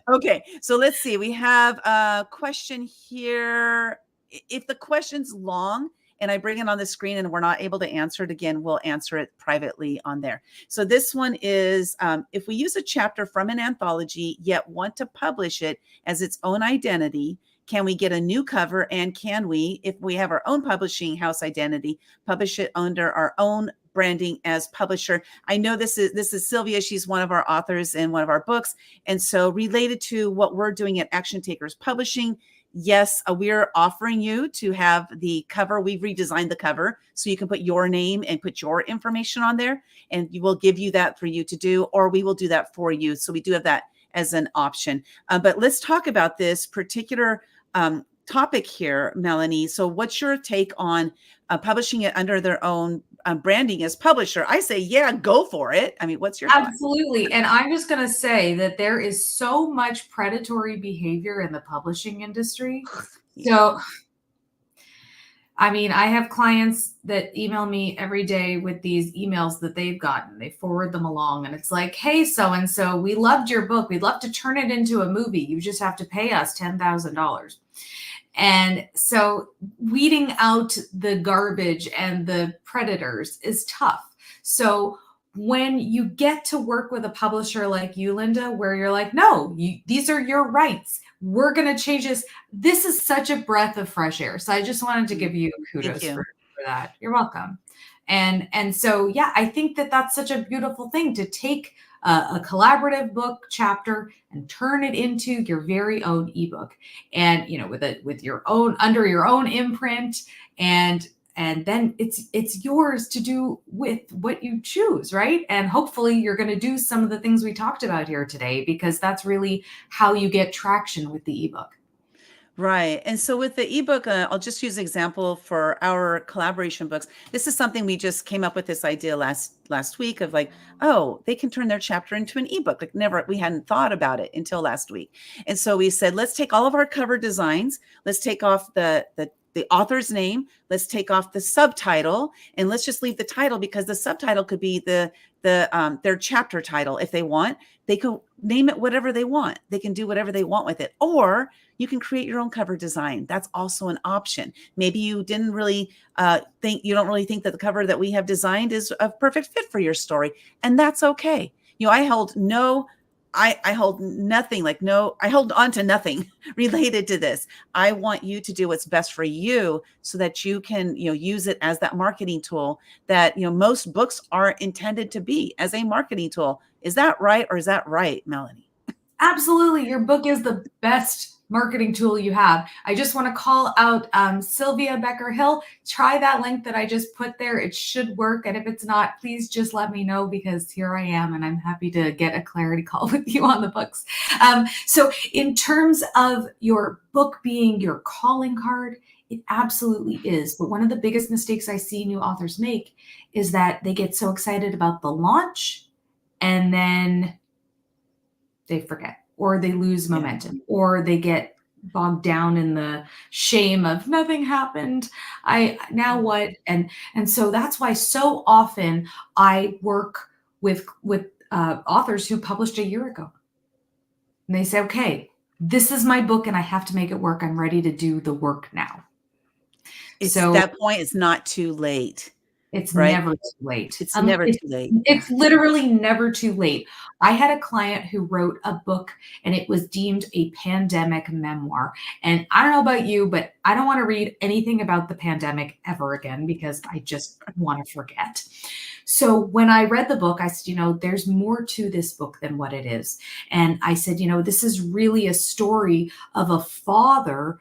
Okay, so let's see. We have a question here. If the question's long and I bring it on the screen and we're not able to answer it again, we'll answer it privately on there. So this one is, if we use a chapter from an anthology yet want to publish it as its own identity, can we get a new cover? And can we, if we have our own publishing house identity, publish it under our own branding as publisher? I know this is Sylvia. She's one of our authors in one of our books. And so related to what we're doing at Action Takers Publishing, yes, we're offering you to have the cover. We've redesigned the cover so you can put your name and put your information on there, and we will give you that for you to do, or we will do that for you. So we do have that as an option. But let's talk about this particular topic here, Melanie. So what's your take on publishing it under their own branding as publisher? I say, yeah, go for it. I mean, what's your thought? Absolutely. And I'm just going to say that there is so much predatory behavior in the publishing industry. So, I mean, I have clients that email me every day with these emails that they've gotten. They forward them along and it's like, hey, so-and-so, we loved your book. We'd love to turn it into a movie. You just have to pay us $10,000. And so weeding out the garbage and the predators is tough. So when you get to work with a publisher like you, Linda, where you're like, no, these are your rights. We're going to change this. This is such a breath of fresh air. So I just wanted to give you Thank kudos you. for that. You're welcome. And so, yeah, I think that that's such a beautiful thing to take a collaborative book chapter and turn it into your very own ebook, and with your own, under your own imprint, and then it's yours to do with what you choose, right? And hopefully you're going to do some of the things we talked about here today, because that's really how you get traction with the ebook. Right. And so with the ebook, I'll just use an example for our collaboration books. This is something we just came up with this idea last week of like, oh, they can turn their chapter into an ebook. Like we hadn't thought about it until last week. And so we said, let's take all of our cover designs. Let's take off the author's name. Let's take off the subtitle, and let's just leave the title, because the subtitle could be their chapter title. If they want, they can name it whatever they want. They can do whatever they want with it. Or you can create your own cover design. That's also an option. Maybe you didn't really you don't really think that the cover that we have designed is a perfect fit for your story. And that's okay. I hold nothing, I hold on to nothing related to this. I want you to do what's best for you so that you can, use it as that marketing tool that, most books are intended to be, as a marketing tool. Is that right? Or is that right, Melanie? Absolutely. Your book is the best marketing tool you have. I just want to call out Sylvia Becker-Hill. Try that link that I just put there. It should work. And if it's not, please just let me know, because here I am and I'm happy to get a clarity call with you on the books. So in terms of your book being your calling card, it absolutely is. But one of the biggest mistakes I see new authors make is that they get so excited about the launch and then they forget, or they lose momentum, or they get bogged down in the shame of nothing happened. Now what? And so that's why so often I work with authors who published a year ago. And they say, okay, this is my book and I have to make it work. I'm ready to do the work now. So that point, it's not too late. It's right? never too late. It's never too late. It's literally never too late. I had a client who wrote a book and it was deemed a pandemic memoir. And I don't know about you, but I don't want to read anything about the pandemic ever again, because I just want to forget. So when I read the book, I said, there's more to this book than what it is. And I said, this is really a story of a father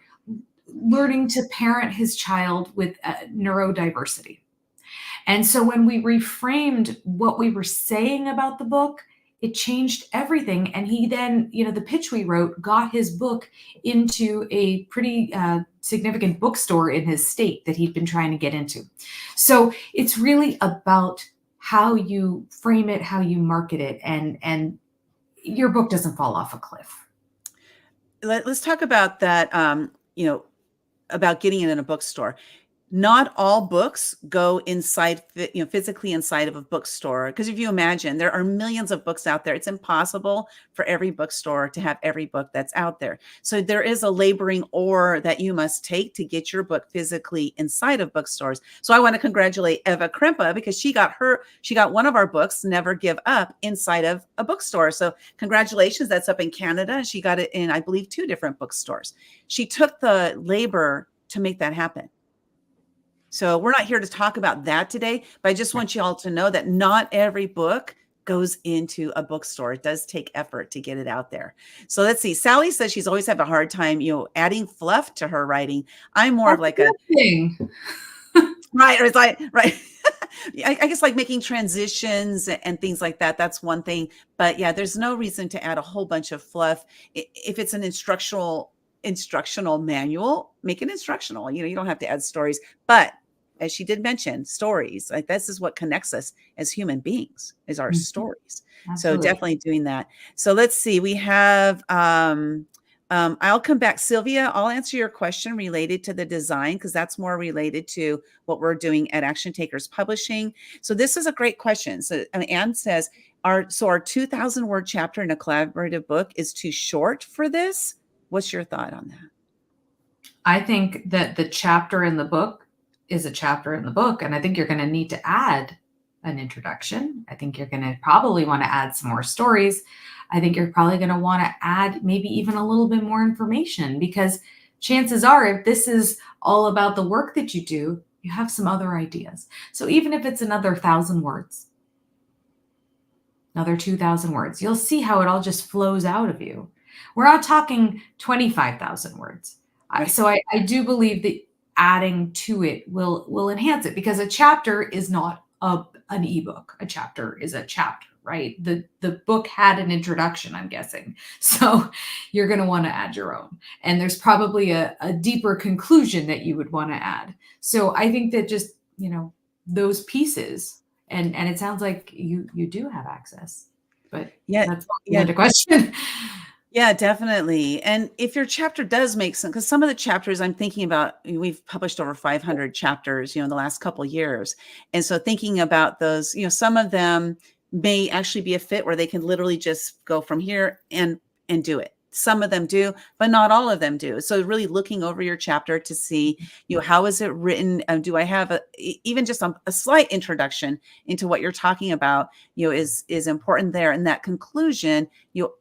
learning to parent his child with neurodiversity. And so when we reframed what we were saying about the book, it changed everything. And he then, the pitch we wrote got his book into a pretty significant bookstore in his state that he'd been trying to get into. So it's really about how you frame it, how you market it, and your book doesn't fall off a cliff. Let's talk about that, about getting it in a bookstore. Not all books go inside, physically inside of a bookstore. Because if you imagine, there are millions of books out there. It's impossible for every bookstore to have every book that's out there. So there is a laboring oar that you must take to get your book physically inside of bookstores. So I want to congratulate Eva Krempa, because she got one of our books, Never Give Up, inside of a bookstore. So congratulations. That's up in Canada. She got it in, I believe, 2 different bookstores. She took the labor to make that happen. So we're not here to talk about that today, but I just want you all to know that not every book goes into a bookstore. It does take effort to get it out there. So let's see. Sally says she's always had a hard time, adding fluff to her writing. I'm more of like a thing. Right. Or it's like, right. I guess like making transitions and things like that. That's one thing. But yeah, there's no reason to add a whole bunch of fluff. If it's an instructional manual, make it instructional. You don't have to add stories. But as she did mention, stories, like this is what connects us as human beings, is our stories. Absolutely. So definitely doing that. So let's see, we have, I'll come back. Sylvia, I'll answer your question related to the design, because that's more related to what we're doing at Action Takers Publishing. So this is a great question. So Anne says, our 2,000 word chapter in a collaborative book is too short for this. What's your thought on that? I think that the chapter in the book is a chapter in the book. And I think you're going to need to add an introduction. I think you're going to probably want to add some more stories. I think you're probably going to want to add maybe even a little bit more information, because chances are, if this is all about the work that you do, you have some other ideas. So even if it's another 1,000 words, another 2,000 words, you'll see how it all just flows out of you. We're not talking 25,000 words. Right. So I do believe that adding to it will enhance it, because a chapter is not an ebook. A chapter is a chapter, right? The book had an introduction, I'm guessing. So you're going to want to add your own. And there's probably a deeper conclusion that you would want to add. So I think that just, those pieces, and it sounds like you do have access, but Yeah. that's Yeah. the question. Yeah, definitely. And if your chapter does make sense, because some of the chapters I'm thinking about, we've published over 500 chapters, in the last couple of years. And so thinking about those, some of them may actually be a fit where they can literally just go from here and do it. Some of them do, but not all of them do. So really looking over your chapter to see, how is it written? Do I have even just a slight introduction into what you're talking about, is important there. And that conclusion,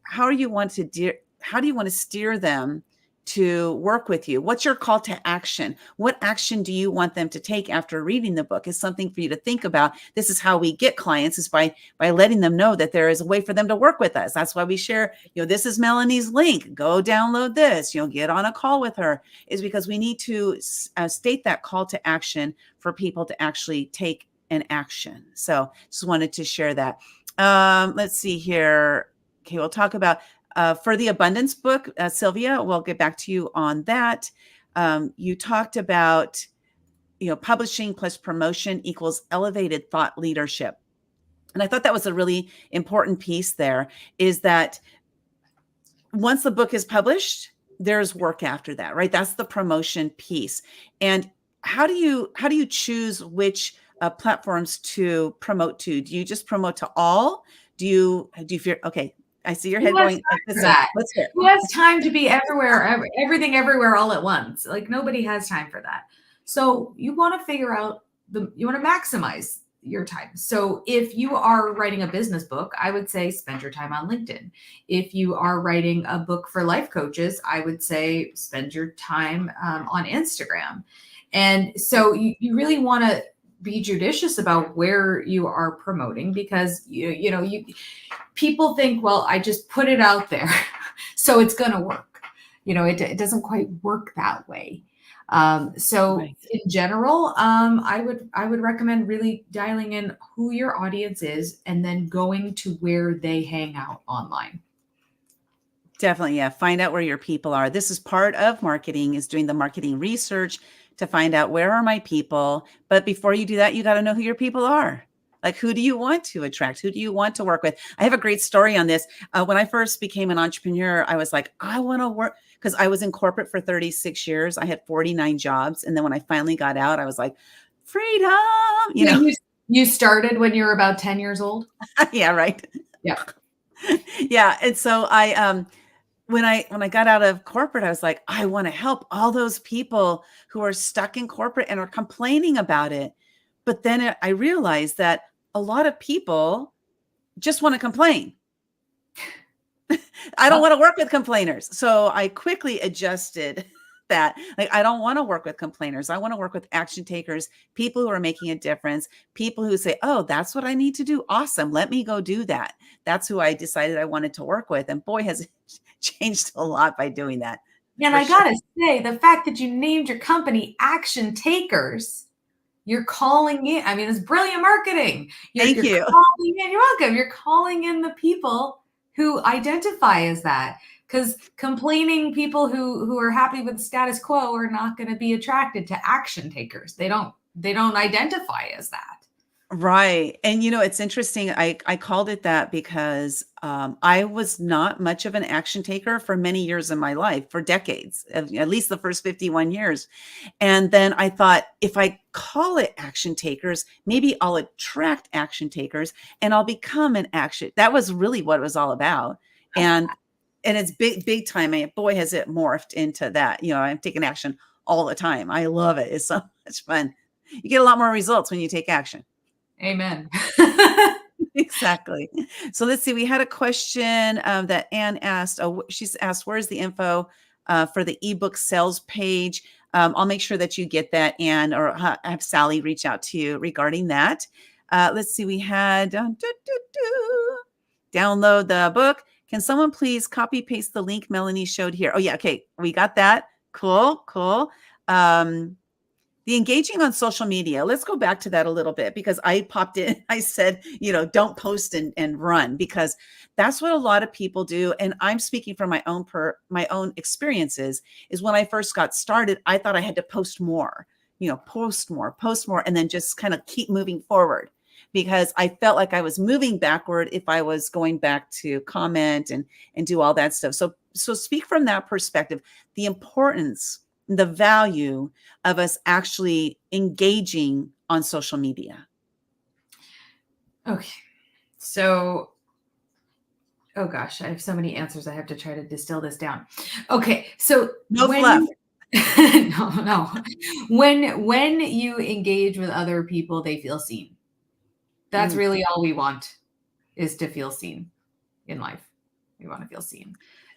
how do you want to steer them to work with you? What's your call to action? What action do you want them to take after reading the book? Is something for you to think about. This is how we get clients, is by letting them know that there is a way for them to work with us. That's why we share, this is Melanie's link. Go download this, get on a call with her, is because we need to state that call to action for people to actually take an action. So just wanted to share that. Let's see here. Okay, we'll talk about for the abundance book, Sylvia, we'll get back to you on that. You talked about, publishing plus promotion equals elevated thought leadership. And I thought that was a really important piece there, is that once the book is published, there's work after that, right? That's the promotion piece. And how do you choose which platforms to promote to? Do you just promote to all? Do you fear? Okay. I see your head going. Let's hear. Who has time to be everywhere, everything everywhere all at once? Like, nobody has time for that. So you want to figure out you want to maximize your time. So if you are writing a business book, I would say spend your time on LinkedIn. If you are writing a book for life coaches, I would say spend your time on Instagram. And so you really want to be judicious about where you are promoting, because people think, well, I just put it out there, so it's going to work. It doesn't quite work that way. So right. In general, I would recommend really dialing in who your audience is, and then going to where they hang out online. Definitely. Yeah. Find out where your people are. This is part of marketing, is doing the marketing research to find out, where are my people? But before you do that, you got to know who your people are. Like, who do you want to attract? Who do you want to work with? I have a great story on this. When I first became an entrepreneur, I was like, I want to work, because I was in corporate for 36 years. I had 49 jobs. And then when I finally got out, I was like, freedom, You started when you were about 10 years old? Yeah, right. Yeah. Yeah. And so when I got out of corporate, I was like, I want to help all those people who are stuck in corporate and are complaining about it. But then I realized that a lot of people just want to complain. I don't want to work with complainers. So I quickly adjusted that. Like, I don't want to work with complainers. I want to work with action takers, people who are making a difference, people who say, oh, that's what I need to do. Awesome. Let me go do that. That's who I decided I wanted to work with. And boy, has it changed a lot by doing that. And I gotta say, the fact that you named your company Action Takers, you're calling in. I mean, it's brilliant marketing. Thank you. Calling in, you're welcome. You're calling in the people who identify as that, because complaining people who are happy with the status quo are not going to be attracted to action takers. They don't identify as that. Right. And, it's interesting. I called it that because I was not much of an action taker for many years in my life, for decades, at least the first 51 years. And then I thought, if I call it action takers, maybe I'll attract action takers and I'll become an action. That was really what it was all about. And it's big time. Boy, has it morphed into that. I'm taking action all the time. I love it. It's so much fun. You get a lot more results when you take action. Amen. Exactly. So let's see. We had a question that Anne asked. Oh, she's asked, "Where's the info for the ebook sales page?" I'll make sure that you get that, Anne, or have Sally reach out to you regarding that. Let's see. We had download the book. Can someone please copy paste the link Melanie showed here? Oh yeah. Okay, we got that. Cool. Cool. The engaging on social media, let's go back to that a little bit, because I popped in, I said, don't post and run, because that's what a lot of people do. And I'm speaking from my own experiences, is when I first got started, I thought I had to post more, post more, and then just kind of keep moving forward, because I felt like I was moving backward if I was going back to comment and do all that stuff. So speak from that perspective, the importance, the value of us actually engaging on social media. Okay. So, oh gosh, I have so many answers. I have to try to distill this down. Okay. So No fluff. no. When you engage with other people, they feel seen. That's really all we want, is to feel seen in life. We want to feel seen.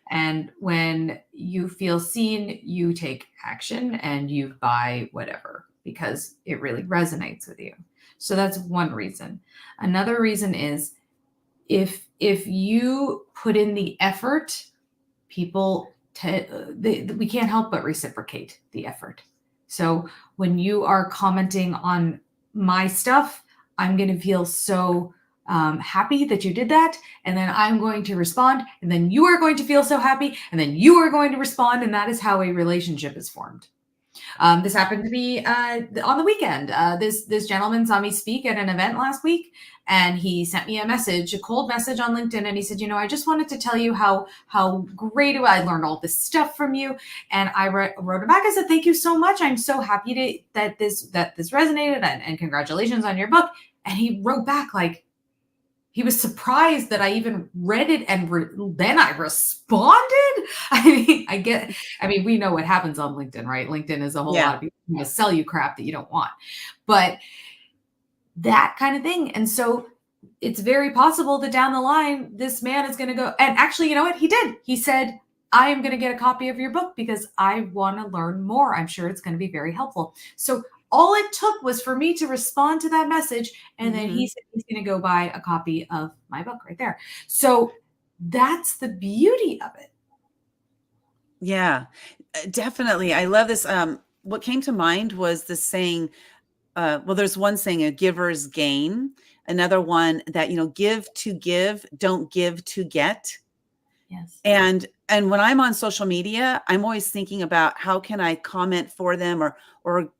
And when you feel seen, you take action and you buy whatever, because it really resonates with you. So that's one reason. Another reason is, if you put in the effort, people we can't help but reciprocate the effort. So when you are commenting on my stuff, I'm going to feel so happy that you did that. And then I'm going to respond. And then you are going to feel so happy. And then you are going to respond. And that is how a relationship is formed. This happened to me on the weekend. This gentleman saw me speak at an event last week, and he sent me a cold message on LinkedIn, and he said, I just wanted to tell you how great I learned all this stuff from you. And I wrote him back. I said, thank you so much. I'm so happy that this resonated, and congratulations on your book. And he wrote back like, he was surprised that I even read it, and then I responded. I mean, we know what happens on LinkedIn, right? LinkedIn is a whole lot of people who sell you crap that you don't want, but that kind of thing. And so it's very possible that down the line, this man is going to go, and actually, you know what he did? He said, I am going to get a copy of your book because I want to learn more. I'm sure it's going to be very helpful. So all it took was for me to respond to that message. And then he said he's going to go buy a copy of my book right there. So that's the beauty of it. Yeah, definitely. I love this. What came to mind was the saying, well, there's one saying, a giver's gain. Another one that, give to give, don't give to get. Yes. And when I'm on social media, I'm always thinking about how can I comment for them or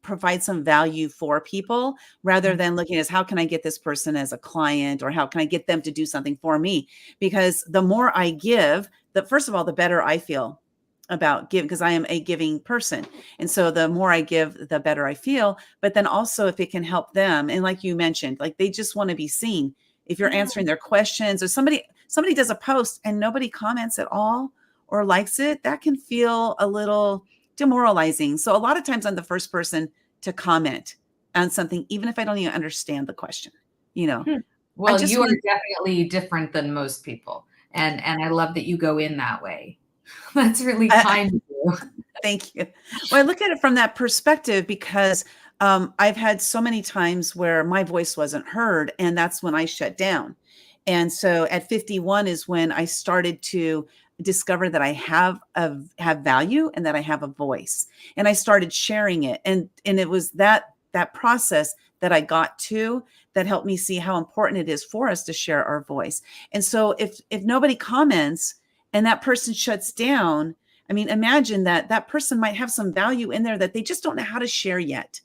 provide some value for people, rather than looking at how can I get this person as a client, or how can I get them to do something for me? Because the more I give, first of all, the better I feel about giving, because I am a giving person. And so the more I give, the better I feel. But then also, if it can help them, and like you mentioned, like they just want to be seen. If you're answering their questions, or somebody does a post and nobody comments at all or likes it, that can feel a little demoralizing. So a lot of times I'm the first person to comment on something, even if I don't even understand the question, Well, you are definitely different than most people. And I love that you go in that way. That's really kind of you. Thank you. Well, I look at it from that perspective, because I've had so many times where my voice wasn't heard, and that's when I shut down. And so at 51 is when I started to discover that I have value, and that I have a voice, and I started sharing it. And it was that process that I got to that helped me see how important it is for us to share our voice. And so if nobody comments and that person shuts down, I mean, imagine that person might have some value in there that they just don't know how to share yet.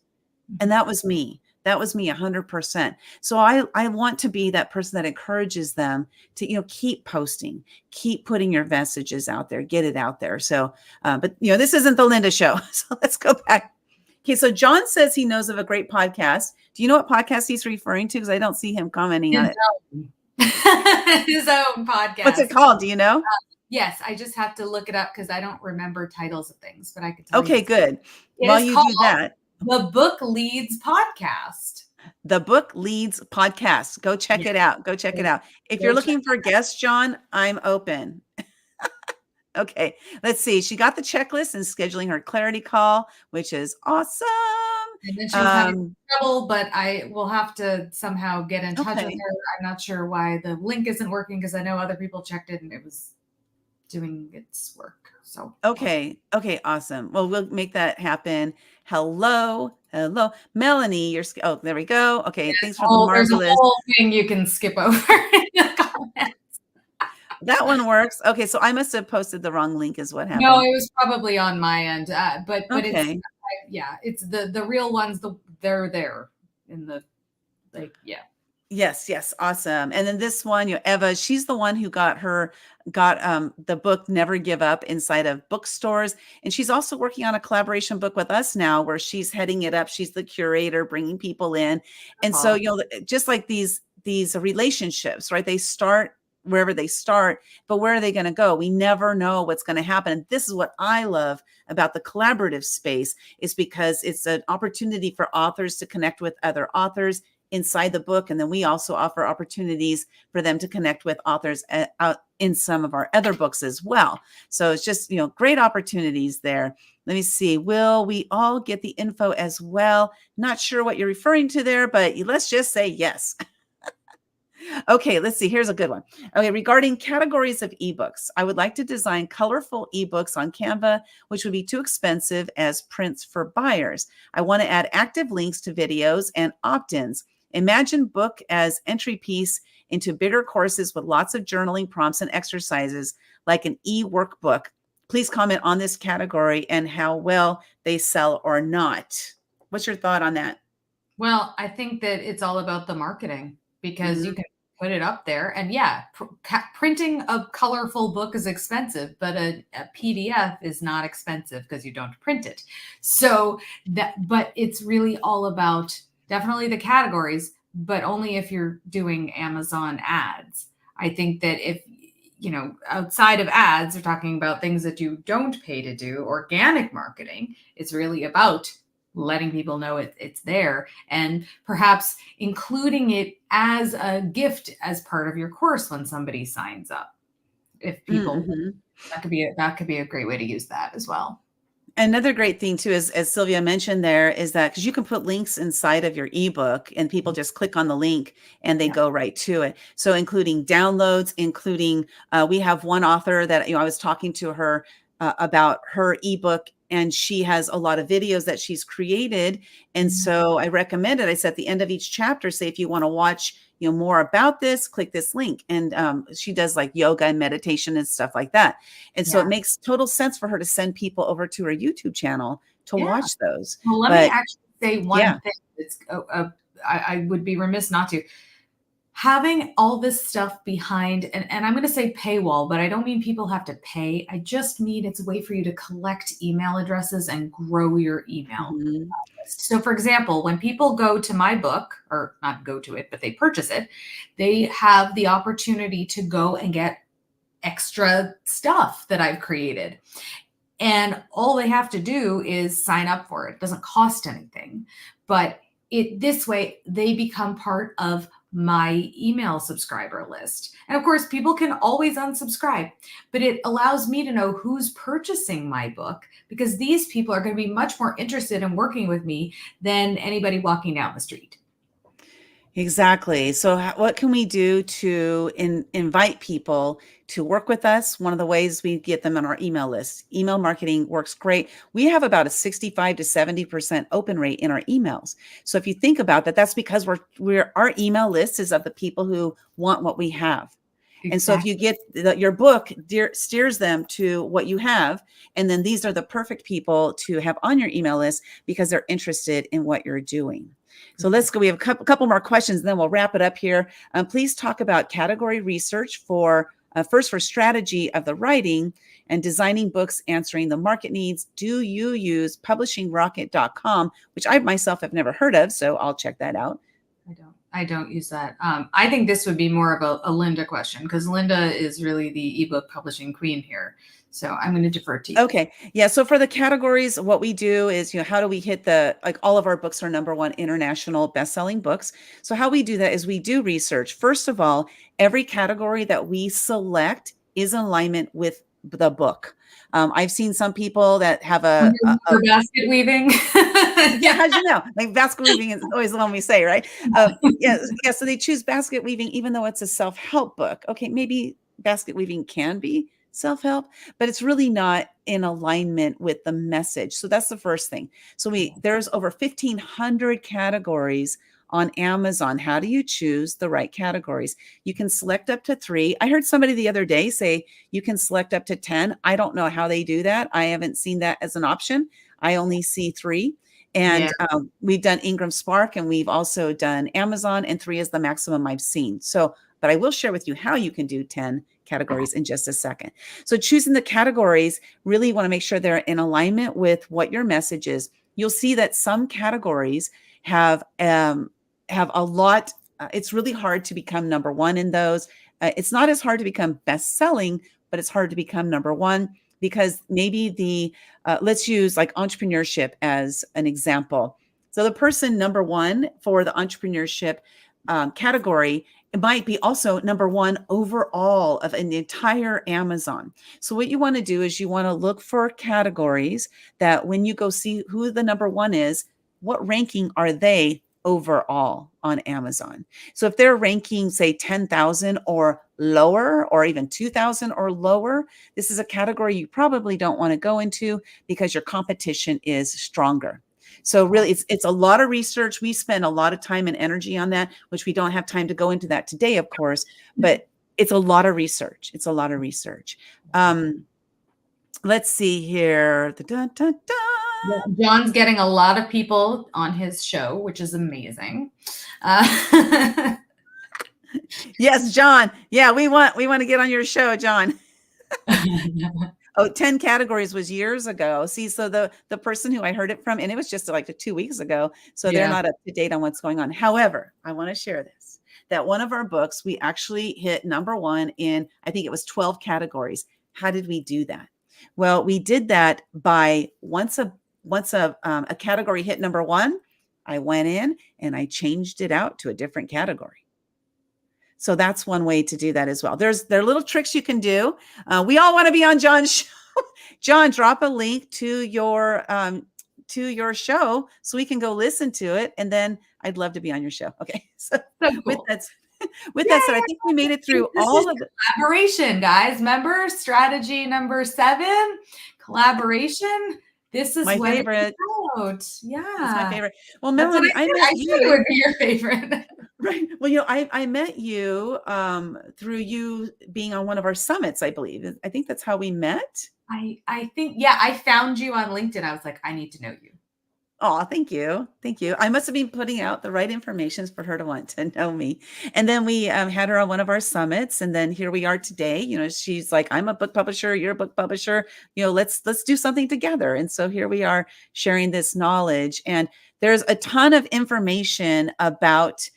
And that was me. That was me 100%. So I want to be that person that encourages them to, keep posting, keep putting your messages out there, get it out there. So, but this isn't the Linda show. So let's go back. Okay. So John says he knows of a great podcast. Do you know what podcast he's referring to? Because I don't see him commenting on it. His own podcast. What's it called? Do you know? Yes, I just have to look it up because I don't remember titles of things, but I could tell you. Okay, good. While you do that. The Book Leads Podcast. The Book Leads podcast. Go check Yeah, it out. Go check it go, out. If you're go check. looking for guests, John, I'm open. Okay, let's see. She got the checklist and scheduling her clarity call, which is awesome. And then she was having Um, trouble, but I will have to somehow get in touch with okay. her. I'm not sure why the link isn't working because I know other people checked it and it was doing its work. So Okay. Okay. Awesome. Well, we'll make that happen. Hello. Hello. Melanie, oh, there we go. Okay. Thanks for the there's a marvelous. whole thing you can skip over in the comments. That one works. Okay. So I must have posted the wrong link is what No, happened. it was probably on my end, but it's Okay. yeah, it's the real ones. They're there in the like yeah. Yes, yes, awesome. And then this one, Eva, she's the one who got the book Never Give Up inside of bookstores, and she's also working on a collaboration book with us now where she's heading it up. She's the curator, bringing people in. And so, Awesome. just like these relationships, right? They start wherever they start, but where are they going to go? We never know what's going to happen. And this is what I love about the collaborative space is because it's an opportunity for authors to connect with other authors inside the book. And then we also offer opportunities for them to connect with authors out in some of our other books as well. So it's just, great opportunities there. Let me see. Will we all get the info as well? Not sure what you're referring to there, but let's just say yes. Okay, let's see. Here's a good one. Okay, regarding categories of ebooks, I would like to design colorful ebooks on Canva, which would be too expensive as prints for buyers. I want to add active links to videos and opt-ins. Imagine book as entry piece into bigger courses with lots of journaling prompts and exercises like an e-workbook. Please comment on this category and how well they sell or not. What's your thought on that? Well, I think that it's all about the marketing because you Mhm. can put it up there. And yeah, printing a colorful book is expensive, but a PDF is not expensive because you don't print it. So but it's really all about definitely the categories, but only if you're doing Amazon ads. I think that if, outside of ads, we're talking about things that you don't pay to do, organic marketing, it's really about letting people know it's there and perhaps including it as a gift as part of your course when somebody signs up. If people, Mhm. that could be a great way to use that as well. Another great thing too is, as Sylvia mentioned there, is that because you can put links inside of your ebook and people just click on the link and they Yeah. go right to it. So including downloads, including we have one author that I was talking to her about her ebook, and she has a lot of videos that she's created. And so I recommended, I said at the end of each chapter, say if you want to watch more about this, click this link. And she does like yoga and meditation and stuff like that. And so it Yeah. makes total sense for her to send people over to her YouTube channel to Yeah. watch those. Well, let me But actually say yeah, one thing. It's I would be remiss not to. Having all this stuff behind, and I'm going to say paywall, but I don't mean people have to pay. I just mean it's a way for you to collect email addresses and grow your email mhm, list. So, for example, when people go to my book, or not go to it, but they purchase it, they have the opportunity to go and get extra stuff that I've created. And all they have to do is sign up for it. It doesn't cost anything. But this way they become part of my email subscriber list. And of course, people can always unsubscribe, but it allows me to know who's purchasing my book because these people are going to be much more interested in working with me than anybody walking down the street. exactly. So what can we do to invite people to work with us? One of the ways we get them on our email list. Email marketing works great. We have about a 65 to 70% open rate in our emails. So if you think about that, that's because our email list is of the people who want what we have. And so if you Exactly. get your book steers them to what you have, and then these are the perfect people to have on your email list because they're interested in what you're doing. So let's go. We have a couple more questions, and then we'll wrap it up here. Please talk about category research for first for strategy of the writing and designing books, answering the market needs. Do you use publishingrocket.com, which I myself have never heard of, so I'll check that out. I don't use that. I think this would be more of a Linda question because Linda is really the ebook publishing queen here. So I'm going to defer to you. Okay. Yeah. So for the categories, what we do is, how do we hit like all of our books are #1 international best-selling books. So how we do that is we do research. First of all, every category that we select is in alignment with the book. I've seen some people that have For basket weaving. yeah, how'd you know? Like basket weaving is always the one we say, right? Yeah. So they choose basket weaving, even though it's a self-help book. Okay, maybe basket weaving can be self-help, but it's really not in alignment with the message. So that's the first thing. So there's over 1,500 categories on Amazon. How do you choose the right categories? You can select up to 3. I heard somebody the other day say you can select up to 10. I don't know how they do that. I haven't seen that as an option. I only see 3. And we've done Ingram Spark, and we've also done Amazon, and 3 is the maximum I've seen. So, but I will share with you how you can do 10 categories in just a second. So choosing the categories, really want to make sure they're in alignment with what your message is. You'll see that some categories have a lot. It's really hard to become #1 in those. It's not as hard to become best-selling, but it's hard to become #1 because maybe let's use like entrepreneurship as an example. So the person #1 for the entrepreneurship category, it might be also #1 overall of an entire Amazon. So what you want to do is you want to look for categories that when you go see who the #1 is, what ranking are they overall on Amazon? So if they're ranking, say, 10,000 or lower, or even 2,000 or lower, this is a category you probably don't want to go into because your competition is stronger. So really, it's a lot of research. We spend a lot of time and energy on that, which we don't have time to go into that today, of course, but it's a lot of research. It's a lot of research. Let's see here. John's getting a lot of people on his show, which is amazing. Yes, John. Yeah, we want to get on your show, John. 10 categories was years ago. See, so the person who I heard it from, and it was just like 2 weeks ago, so they're not up to date on what's going on. However, I want to share this, that one of our books, we actually hit #1 in, I think it was 12 categories. How did we do that? Well, we did that by once a category hit #1, I went in and I changed it out to a different category. So that's one way to do that as well. There are little tricks you can do. We all want to be on John's show. John, drop a link to your show so we can go listen to it, and then I'd love to be on your show. Okay. So cool. with that said, I think we made it through all of the collaboration, guys. Remember strategy #7, collaboration. This is my favorite. Yeah, it's my favorite. Well, Melanie, I met you. It would be your favorite. Right. Well, I met you through you being on one of our summits, I believe. I think that's how we met. I think, yeah, I found you on LinkedIn. I was like, I need to know you. Oh, thank you. Thank you. I must have been putting out the right information for her to want to know me. And then we had her on one of our summits. And then here we are today. She's like, I'm a book publisher. You're a book publisher. Let's do something together. And so here we are sharing this knowledge. And there's a ton of information about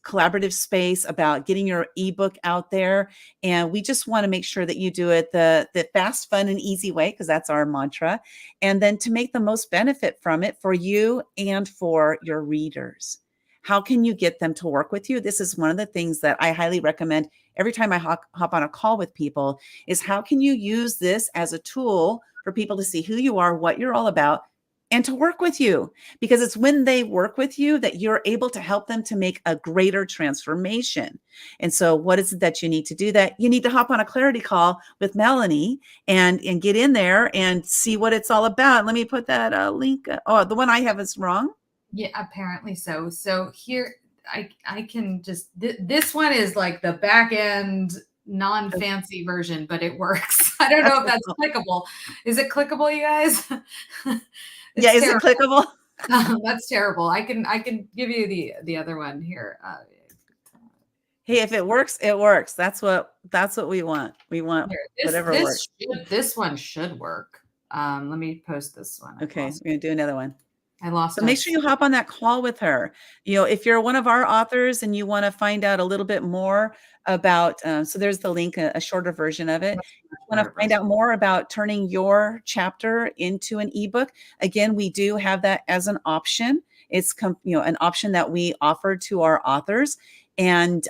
collaborative space, about getting your ebook out there. And we just want to make sure that you do it the fast, fun, and easy way, because that's our mantra. And then to make the most benefit from it for you and for your readers. How can you get them to work with you? This is one of the things that I highly recommend every time I hop on a call with people, is how can you use this as a tool for people to see who you are, what you're all about, and to work with you, because it's when they work with you that you're able to help them to make a greater transformation. And so what is it that you need to do? That you need to hop on a clarity call with Melanie and get in there and see what it's all about. Let me put that link. Oh, the one I have is wrong. Yeah, apparently so. So here I can just, this one is like the back end non-fancy version, but it works. I don't know if that's clickable. Is it clickable, you guys? Yeah, is it clickable? That's terrible. I can give you the other one here. Hey, if it works, it works. That's what we want. We want whatever works. This one should work. Let me post this one. Okay, we're gonna do another one. I lost So make sure you hop on that call with her. If you're one of our authors and you want to find out a little bit more about, so there's the link, a shorter version of it. If you want to find out more about turning your chapter into an ebook, again, we do have that as an option. It's an option that we offer to our authors. And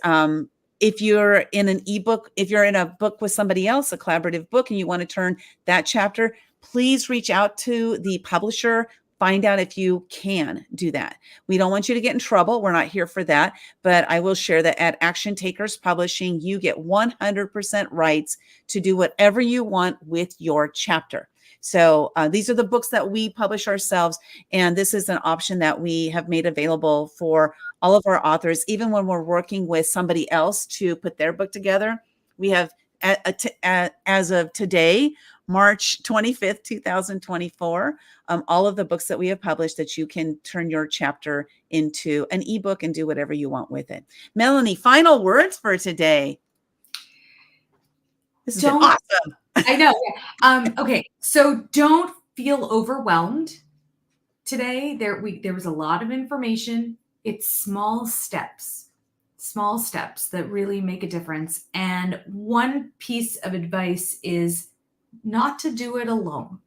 if you're in an ebook, if you're in a book with somebody else, a collaborative book, and you want to turn that chapter, please reach out to the publisher. Find out if you can do that. We don't want you to get in trouble. We're not here for that. But I will share that at Action Takers Publishing, you get 100% rights to do whatever you want with your chapter. So these are the books that we publish ourselves. And this is an option that we have made available for all of our authors. Even when we're working with somebody else to put their book together, we have, as of today, March 25th, 2024, all of the books that we have published that you can turn your chapter into an ebook and do whatever you want with it. Melanie, final words for today. This has been awesome. I know. Okay, so don't feel overwhelmed today. There was a lot of information. It's small steps that really make a difference. And one piece of advice is not to do it alone.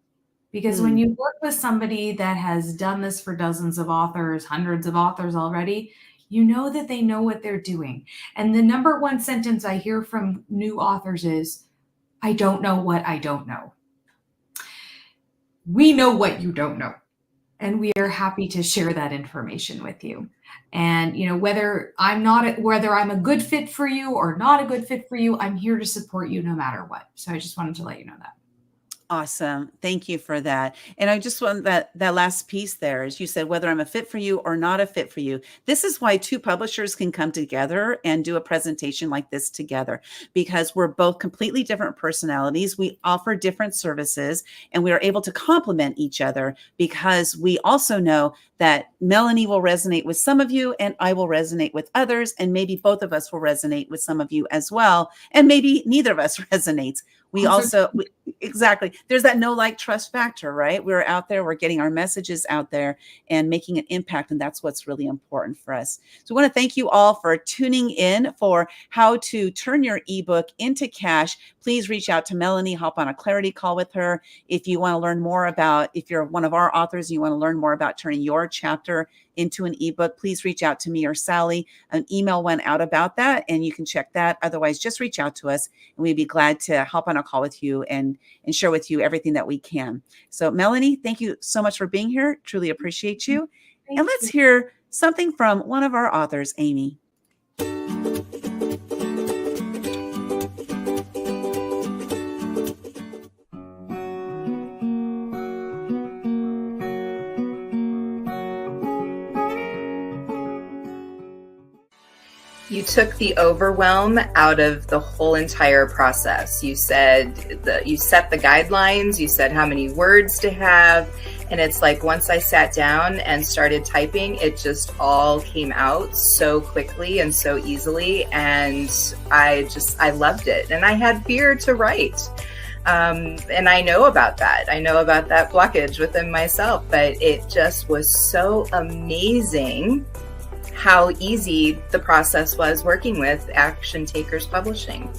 Because when you work with somebody that has done this for dozens of authors, hundreds of authors already, you know that they know what they're doing. And the number one sentence I hear from new authors is, I don't know what I don't know. We know what you don't know. And we are happy to share that information with you. And, whether I'm a good fit for you or not a good fit for you, I'm here to support you no matter what. So I just wanted to let you know that. Awesome. Thank you for that. And I just want that last piece there, as you said, whether I'm a fit for you or not a fit for you. This is why two publishers can come together and do a presentation like this together, because we're both completely different personalities. We offer different services and we are able to complement each other, because we also know that Melanie will resonate with some of you and I will resonate with others. And maybe both of us will resonate with some of you as well. And maybe neither of us resonates. Exactly. There's that know, like, trust factor, right? We're out there, we're getting our messages out there and making an impact. And that's what's really important for us. So I want to thank you all for tuning in for how to turn your ebook into cash. Please reach out to Melanie, hop on a clarity call with her. If you want to learn more about, if you're one of our authors, you want to learn more about turning your chapter into an ebook, please reach out to me or Sally. An email went out about that and you can check that. Otherwise, just reach out to us and we'd be glad to hop on a call with you and share with you everything that we can. So Melanie, thank you so much for being here. Truly appreciate you. And let's hear something from one of our authors, Amy. You took the overwhelm out of the whole entire process. You said you set the guidelines, you said how many words to have. And it's like, once I sat down and started typing, it just all came out so quickly and so easily. And I loved it. And I had fear to write. And I know about that. I know about that blockage within myself, but it just was so amazing how easy the process was working with Action Takers Publishing.